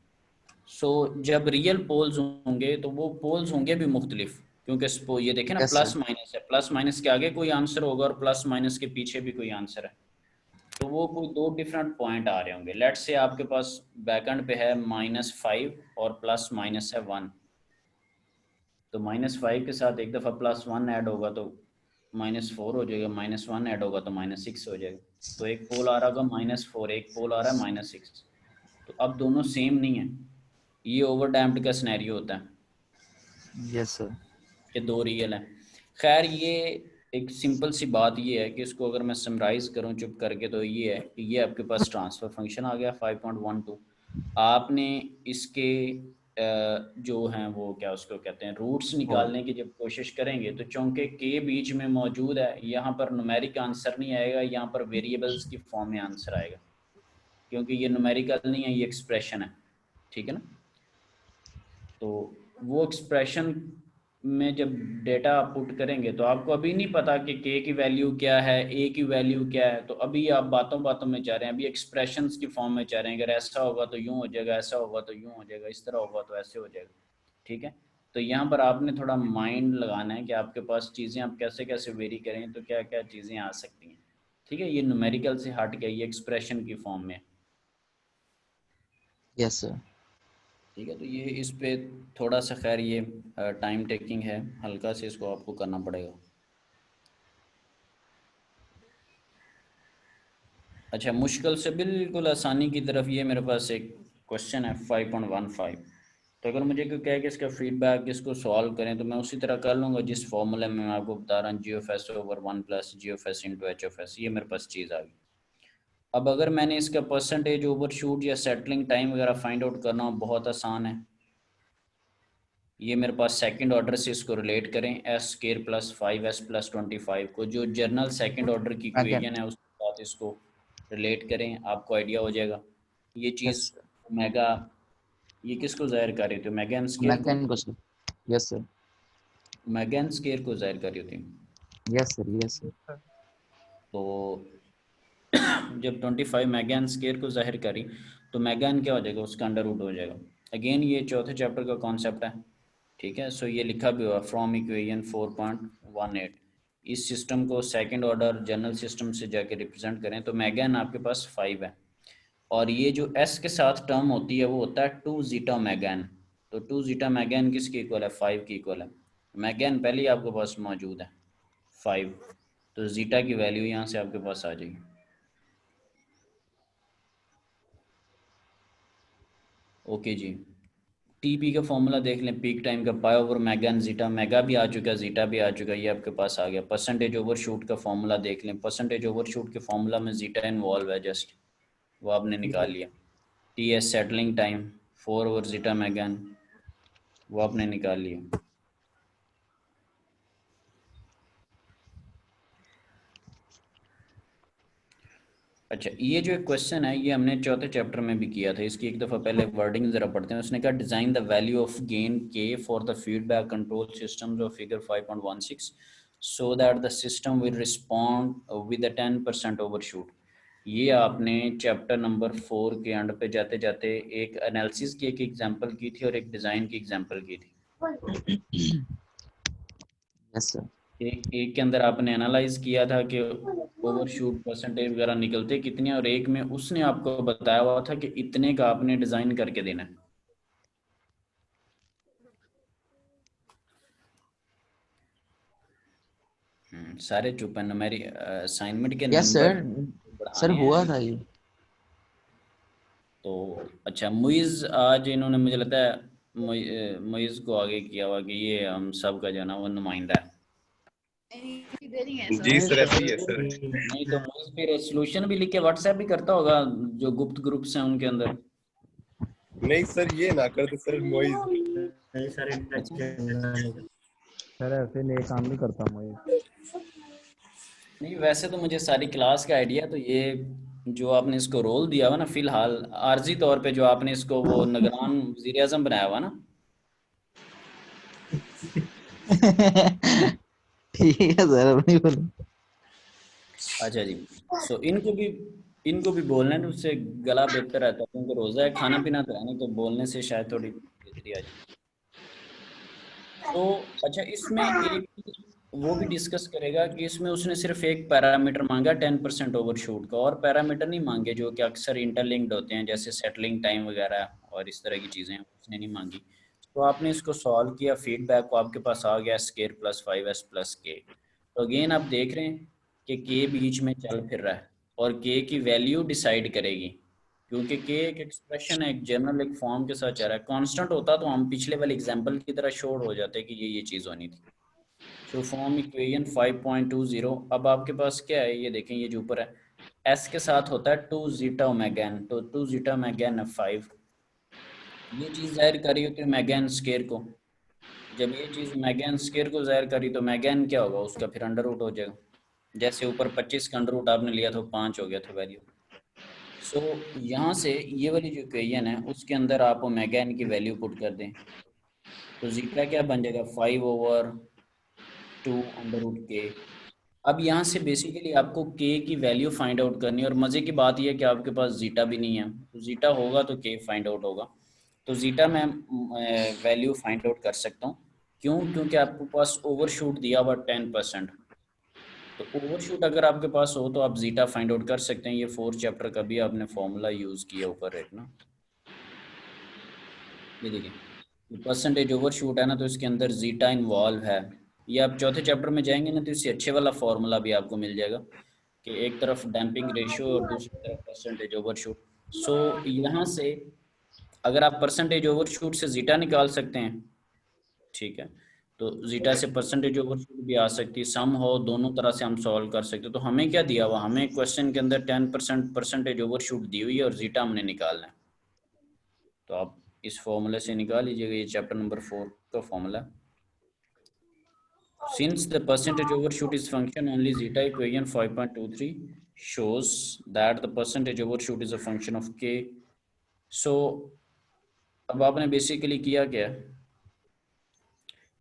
सो जब रियल पोल्स होंगे तो वो पोल्स होंगे भी मुख्तलिफ, क्योंकि ये देखें ना, यस सर प्लस माइनस है, प्लस माइनस के आगे कोई आंसर होगा और प्लस माइनस के पीछे भी कोई आंसर है, तो वो कोई दो डिफरेंट पॉइंट आ रहे होंगे। लेट्स से आपके पास बैकएंड पे है -5 और प्लस माइनस है 1, तो -5 के साथ एक दफ़ा +1 ऐड होगा तो -4 हो जाएगा, -1 ऐड होगा तो -6 हो जाएगा। तो एक पोल आ रहा होगा -4, एक पोल आ रहा है -6, तो अब दोनों सेम नहीं है। ये ओवर डैम्प्ड का सिनेरियो होता है यस सर कि दो रियल हैं। खैर ये एक सिंपल सी बात ये है कि इसको अगर मैं समराइज करूं चुप करके तो ये है कि ये आपके पास ट्रांसफ़र फंक्शन आ गया 5.12। आपने इसके जो हैं वो क्या उसको कहते हैं रूट्स और निकालने की जब कोशिश करेंगे तो चूंकि के बीच में मौजूद है, यहाँ पर न्यूमेरिक आंसर नहीं आएगा, यहाँ पर वेरिएबल्स की फॉर्म में आंसर आएगा। क्योंकि ये न्यूमेरिकल नहीं है, ये एक्सप्रेशन है, ठीक है ना। तो वो एक्सप्रेशन में जब डेटा आप पुट करेंगे तो आपको अभी नहीं पता कि के की वैल्यू क्या है, ए की वैल्यू क्या है, तो अभी आप बातों बातों में चाह रहे हैं, अभी एक्सप्रेशंस की फॉर्म में चाह रहे हैं, अगर ऐसा होगा तो यूं हो जाएगा, ऐसा होगा तो यूं हो जाएगा, इस तरह होगा तो ऐसे हो जाएगा, ठीक है। तो यहाँ पर आपने थोड़ा माइंड लगाना है कि आपके पास चीज़ें आप कैसे कैसे वेरी करें तो क्या क्या चीज़ें आ सकती हैं, ठीक है। ये न्यूमेरिकल से हट के ये एक्सप्रेशन की फॉर्म में, यस सर। ठीक है। तो ये इस पे थोड़ा सा खैर ये टाइम टेकिंग है, हल्का से इसको आपको करना पड़ेगा। अच्छा, मुश्किल से बिल्कुल आसानी की तरफ ये मेरे पास एक क्वेश्चन है 5.15। तो अगर मुझे कोई कहे कि इसका फीडबैक इसको सॉल्व करें तो मैं उसी तरह कर लूँगा जिस फॉर्मूले में मैं आपको बता रहा हूँ, G of S over 1 plus G of S into H of S, ये मेरे पास चीज़ आ गई। अब अगर मैंने इसका परसेंटेज ओवर शूट या सेटलिंग टाइम वगैरह फाइंड आउट करना हो, बहुत आसान है। ये मेरे पास सेकंड ऑर्डर से इसको रिलेट करें, S square plus 5s plus 25 को, जो जर्नल सेकंड ऑर्डर की अगेन। इक्वेशन है उसके साथ इसको रिलेट करें, आपको आइडिया हो जाएगा। ये यस चीज़ सर। ओमेगा, ये किसको जाहिर कर रही थी, ओमेगा एन स्केयर को, मैगन को sir. Yes sir. Omega n square को जाहिर कर रही थी। Yes sir. Yes sir. तो जब 25 मेगा एन स्केयर को जाहिर करी तो मेगा एन क्या हो जाएगा, उसका अंडर रूट हो जाएगा। अगेन ये चौथे चैप्टर का कॉन्सेप्ट है, ठीक है। सो ये लिखा भी हुआ फ्रॉम इक्वेशन 4.18, इस सिस्टम को सेकंड ऑर्डर जनरल सिस्टम से जाके रिप्रेजेंट करें तो मेगा एन आपके पास 5 है, और ये जो एस के साथ टर्म होती है वो होता है 2 जीटा मेगा एन। तो 2 जीटा मेगा एन किसके इक्वल है, 5 की इक्वल है। मेगा एन पहले ही आपके पास मौजूद है 5, तो जीटा की वैल्यू यहाँ से आपके पास आ जाएगी। ओके जी, टीपी का फॉर्मूला देख लें, पीक टाइम का pi over mega n zeta, mega भी आ चुका है, जीटा भी आ चुका है, ये आपके पास आ गया। परसेंटेज ओवर शूट का फॉर्मूला देख लें, परसेंटेज ओवर शूट के फॉर्मूला में जीटा इन्वॉल्व है जस्ट, वो आपने निकाल लिया। T S settling time 4 over zeta mega n, वो आपने निकाल लिया। अच्छा, ये जो एक क्वेश्चन है ये हमने चौथे चैप्टर में भी किया था, इसकी एक दफ़ा पहले वर्डिंग ज़रा पढ़ते हैं। उसने कहा design the value of gain के for the feedback control systems of figure 5.16 so that the system will respond with a 10% overshoot. ये आपने चैप्टर नंबर 4 के एंड पे जाते जाते एक एनालिसिस की एक एग्जांपल की थी और एक डिज़ाइन की एग्जांपल की थी। Yes sir. एक के अंदर आपने एनालाइज किया था कि ओवरशूट परसेंटेज वगैरह निकलते कितने, और एक में उसने आपको बताया हुआ था कि इतने का आपने डिजाइन करके देना है। सारे चुप है, मेरी असाइनमेंट के यस नंबर सर। सर बढ़ाने हुआ हैं। था ये। तो अच्छा, मुइज आज इन्होंने मुझे लगता है मुइज को आगे किया हुआ कि ये हम सब का जो है ना वो नुमाइंदा है। जी सर, ऐसे ही है सर। नहीं तो मुइज फिर सोल्यूशन भी लिख के व्हाट्सएप भी करता होगा जो गुप्त ग्रुप्स हैं उनके अंदर। नहीं सर, ये ना कर दे सर मोइज। नहीं सर ऐसे नए काम नहीं करता मैं। नहीं, वैसे तो मुझे सारी क्लास का आइडिया, तो ये जो आपने इसको रोल दिया हुआ ना फिलहाल आर्जी तौर पे, जो आपने इसको वो निगरान वजीर आजम बनाया हुआ ना, ठीक है सर, अब नहीं बोलो। अच्छा जी। सो इनको भी बोलने में उससे गला बेहतर रहता है, क्योंकि रोजा है, खाना पीना तो है नहीं, तो बोलने से शायद थोड़ी बेहतरी आ जाए। तो अच्छा, इसमें एक वो भी डिस्कस करेगा कि इसमें उसने सिर्फ एक पैरामीटर मांगा 10% ओवरशूट का, और पैरामीटर नहीं मांगे जो कि अक्सर इंटरलिंक्ड होते हैं जैसे सेटलिंग टाइम वगैरह और इस तरह की चीज़ें उसने नहीं मांगी। तो आपने इसको सॉल्व किया, फीडबैक को आपके पास आ गया स्केयर प्लस 5s प्लस के। तो अगेन आप देख रहे हैं कि के बीच में चल फिर रहा है और के की वैल्यू डिसाइड करेगी, क्योंकि के एक एक्सप्रेशन है, एक जनरल एक फॉर्म के साथ चल रहा है। कांस्टेंट होता तो हम पिछले वाले एग्जांपल की तरह श्योर हो जाते कि ये चीज़ होनी थी। सो फॉर्म इक्वेशन 5.20, अब आपके पास क्या है ये देखें, ये जो ऊपर है एस के साथ होता है 2 जीटा ओमेगा एन, तो 2 जीटा ओमेगा एन 5, ये चीज़ जाहिर करी होती है ओमेगा एन स्केयर को। जब ये चीज़ ओमेगा एन स्केयर को जाहिर करी तो ओमेगा एन क्या होगा, उसका फिर अंडर रूट हो जाएगा। जैसे ऊपर 25 का अंडर रूट आपने लिया था 5 हो गया था वैल्यू। सो यहाँ से ये वाली जो इक्वेशन है उसके अंदर आप ओमेगा एन की वैल्यू पुट कर दें, तो जीटा क्या बन जाएगा 5/2 √k। अब यहाँ से बेसिकली आपको k की वैल्यू फाइंड आउट करनी है, और मजे की बात यह है कि आपके पास जीटा भी नहीं है, तो जीटा होगा तो k फाइंड आउट होगा। तो जीटा मैं वैल्यू फाइंड आउट कर सकता हूँ, क्यों? क्योंकि आपके पास ओवरशूट दिया हुआ 10%, तो ओवरशूट अगर आपके पास हो तो आप जीटा फाइंड आउट कर सकते हैं। ये 4th चैप्टर का भी आपने फॉर्मूला यूज किया ऊपर एक ना, ये देखिए परसेंटेज ओवरशूट है ना, तो इसके अंदर जीटा इन्वॉल्व है। ये आप 4थे चैप्टर में जाएंगे ना तो इससे अच्छे वाला फॉर्मूला भी आपको मिल जाएगा कि एक तरफ डैम्पिंग रेशियो और दूसरी तरफ परसेंटेज ओवरशूट। सो यहाँ से अगर आप परसेंटेज ओवरशूट से जीटा निकाल सकते हैं, ठीक है, तो जीटा से परसेंटेज ओवरशूट भी आ सकती है, सम हो, दोनों तरह से हम सॉल्व कर सकते हैं। तो हमें क्या दिया हुआ, हमें क्वेश्चन के अंदर 10% परसेंटेज ओवरशूट दी हुई है और जीटा हमने निकालना है, तो आप इस फॉर्मूले से निकाल लीजिएगा। ये चैप्टर नंबर 4 का formula. Since the percentage overshoot is function only, zeta equation 5.23 shows that the percentage overshoot is a function of k. So अब आपने बेसिकली किया क्या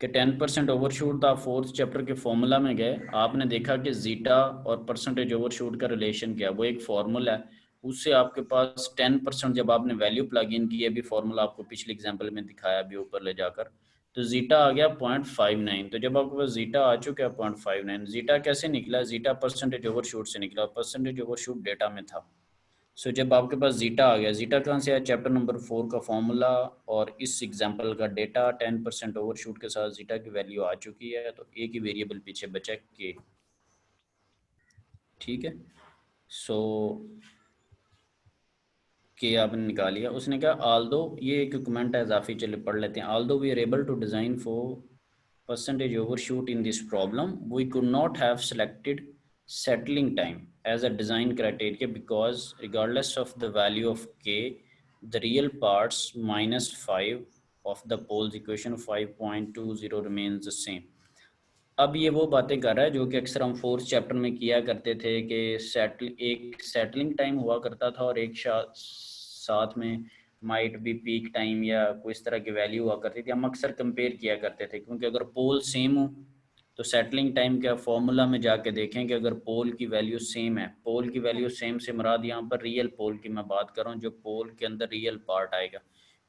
कि 10% ओवरशूट था, 4th चैप्टर के फॉर्मूला में गए, आपने देखा कि जीटा और परसेंटेज ओवरशूट का रिलेशन क्या है, वो एक फॉर्मूला है, उससे आपके पास 10% जब आपने वैल्यू प्लग इन की, अभी फॉर्मूला आपको पिछले एग्जांपल में दिखाया अभी ऊपर ले जाकर, तो जीटा आ गया 0.59। तो जब आपके पास जीटा आ चुका है 0.59, जीटा कैसे निकला? जीटा परसेंटेज ओवरशूट से निकला, परसेंटेज ओवरशूट डेटा में था। सो जब आपके पास जीटा आ गया, जीटा कहाँ से आया? चैप्टर नंबर 4 का फॉर्मूला और इस एग्जांपल का डेटा। 10% ओवरशूट के साथ जीटा की वैल्यू आ चुकी है, तो एक ही वेरिएबल पीछे बचा के, ठीक है। सो के आपने निकाल लिया। उसने कहा आल्दो, ये एक कमेंट है इजाफी, चले पढ़ लेते हैं। Although we are able to design for percentage overshoot in this problem, we could not have selected settling time as a design criteria because regardless of the value of k, the real parts minus 5 of the Pohl's equation 5.20 remains the same। अब ये वो बातें कर रहा है जो कि अक्सर हम 4th चैप्टर में किया करते थे कि एक सेटलिंग टाइम हुआ करता था और एक साथ में माइट भी पीक टाइम या कोई इस तरह की वैल्यू हुआ करती थी। हम अक्सर कंपेयर किया करते थे, क्योंकि अगर पोल सेम हो तो सेटलिंग टाइम का फॉर्मूला में जाके देखें कि अगर पोल की वैल्यू सेम है, पोल की वैल्यू सेम से मुराद यहाँ पर रियल पोल की मैं बात कर रहा हूँ, जो पोल के अंदर रियल पार्ट आएगा।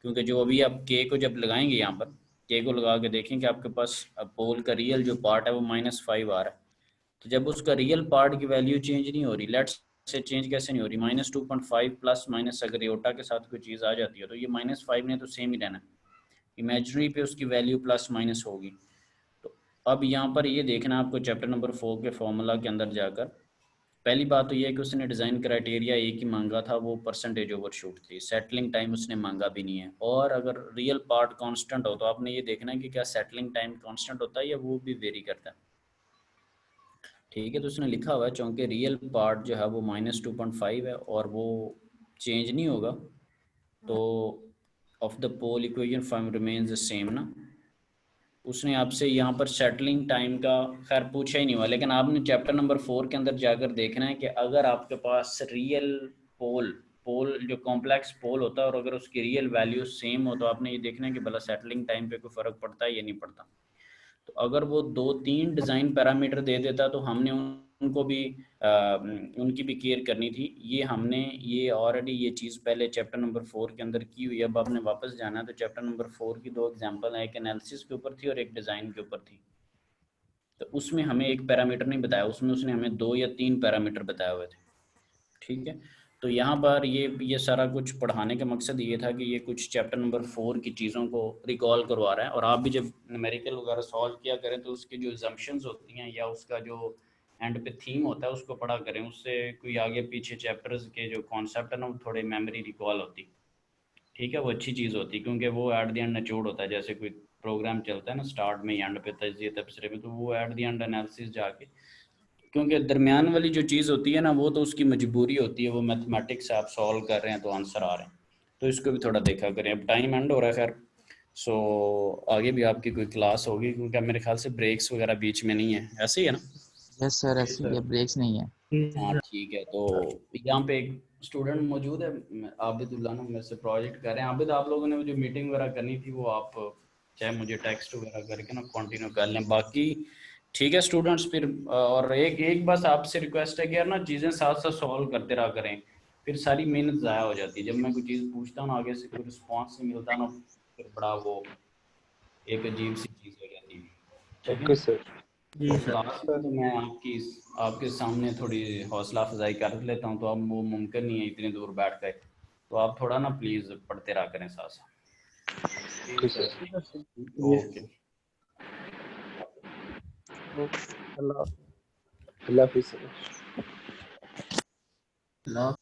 क्योंकि जो अभी आप के को जब लगाएंगे यहाँ पर, के को लगा के देखें कि आपके पास पोल का रियल जो पार्ट है वो -5 आ रहा है, तो जब उसका रियल पार्ट की वैल्यू चेंज नहीं हो रही, लेट्स से चेंज कैसे नहीं हो रही, -2.5 प्लस माइनस अगर योटा के साथ कोई चीज़ आ जाती है तो ये -5 ने तो सेम ही रहना, इमेजिनरी पे उसकी वैल्यू प्लस माइनस होगी। तो अब यहाँ पर ये देखना आपको चैप्टर नंबर 4 के फॉर्मूला के अंदर जाकर, पहली बात तो ये है कि उसने डिज़ाइन क्राइटेरिया एक ही मांगा था, वो परसेंटेज ओवरशूट थी, सेटलिंग टाइम उसने मांगा भी नहीं है। और अगर रियल पार्ट कांस्टेंट हो तो आपने ये देखना है कि क्या सेटलिंग टाइम कांस्टेंट होता है या वो भी वेरी करता है, ठीक है। तो उसने लिखा हुआ है चूँकि रियल पार्ट जो है वो -2.5 है और वो चेंज नहीं होगा, तो of the pole equation form remains the same ना। उसने आपसे यहाँ पर सेटलिंग टाइम का खैर पूछा ही नहीं हुआ, लेकिन आपने चैप्टर नंबर 4 के अंदर जाकर देखना है कि अगर आपके पास रियल पोल जो कॉम्प्लेक्स पोल होता है और अगर उसकी रियल वैल्यू सेम हो तो आपने ये देखना है कि भला सेटलिंग टाइम पे कोई फ़र्क पड़ता है या नहीं पड़ता। तो अगर वो 2-3 डिज़ाइन पैरामीटर दे देता तो हमने उनको भी उनकी भी केयर करनी थी। ये हमने ये ऑलरेडी ये चीज़ पहले चैप्टर नंबर 4 के अंदर की हुई है। अब आपने वापस जाना है तो चैप्टर नंबर 4 की 2 एग्जांपल है, एक एनालिसिस के ऊपर थी और एक डिज़ाइन के ऊपर थी। तो उसमें हमें एक पैरामीटर नहीं बताया, उसमें उसने हमें 2 या 3 पैरामीटर बताए हुए थे, ठीक है। तो यहाँ पर ये सारा कुछ पढ़ाने का मकसद ये था कि ये कुछ चैप्टर नंबर 4 की चीज़ों को रिकॉल करवा रहा है, और आप भी जब न्यूमेरिकल वगैरह सॉल्व किया करें तो उसकी जो एजम्पशंस होती हैं या उसका जो एंड पे थीम होता है उसको पढ़ा करें, उससे कोई आगे पीछे चैप्टर्स के जो कॉन्सेप्ट है ना वो थोड़े मेमोरी रिकॉल होती, ठीक है। वो अच्छी चीज़ होती क्योंकि वो एट द एंड निचोड़ होता है, जैसे कोई प्रोग्राम चलता है ना स्टार्ट में एंड पे तजिए तबसरे में, तो वो एट द एंड एनालिसिस जाके, क्योंकि दरमियान वाली जो चीज़ होती है ना वो तो उसकी मजबूरी होती है, वो मैथमेटिक्स आप सॉल्व कर रहे हैं तो आंसर आ रहे हैं, तो इसको भी थोड़ा देखा करें। अब टाइम एंड हो रहा है खैर, सो आगे भी आपकी कोई क्लास होगी क्योंकि मेरे ख्याल से ब्रेक्स वगैरह बीच में नहीं है, ऐसे ही है ना? यस सर, ऐसे ही है, ब्रेक्स नहीं है। हाँ ठीक है। तो यहाँ पे एक स्टूडेंट मौजूद है, आबिदुल्लाह ना, मेरे से प्रोजेक्ट कर रहे हैं। आबिद, आप लोगों ने जो मीटिंग वगैरह करनी थी वो आप चाहे मुझे टेक्स्ट वगैरह करके ना कंटिन्यू कर लें। बाकी ठीक है स्टूडेंट्स, फिर और एक एक बस आपसे रिक्वेस्ट है कि यार ना चीज़ें साथ साथ सॉल्व करते रहा करें, फिर सारी मेहनत ज़ाया हो जाती है। जब मैं कोई चीज़ पूछता हूँ ना, आगे से कोई रिस्पॉन्स नहीं मिलता ना, फिर बड़ा वो एक अजीब सी चीज़ हो जाती है। ठीक है, ओके सर। तो क्लास में तो मैं आपके सामने थोड़ी हौसला अफजाई कर लेता हूँ, तो अब वो मुमकिन नहीं है इतनी दूर बैठ कर, तो आप थोड़ा ना प्लीज़ पढ़ते रहा करें साथ साथ। Okay sir. ये ओके। अल्लाह अल्लाह हाफिज़ सर। अल्लाह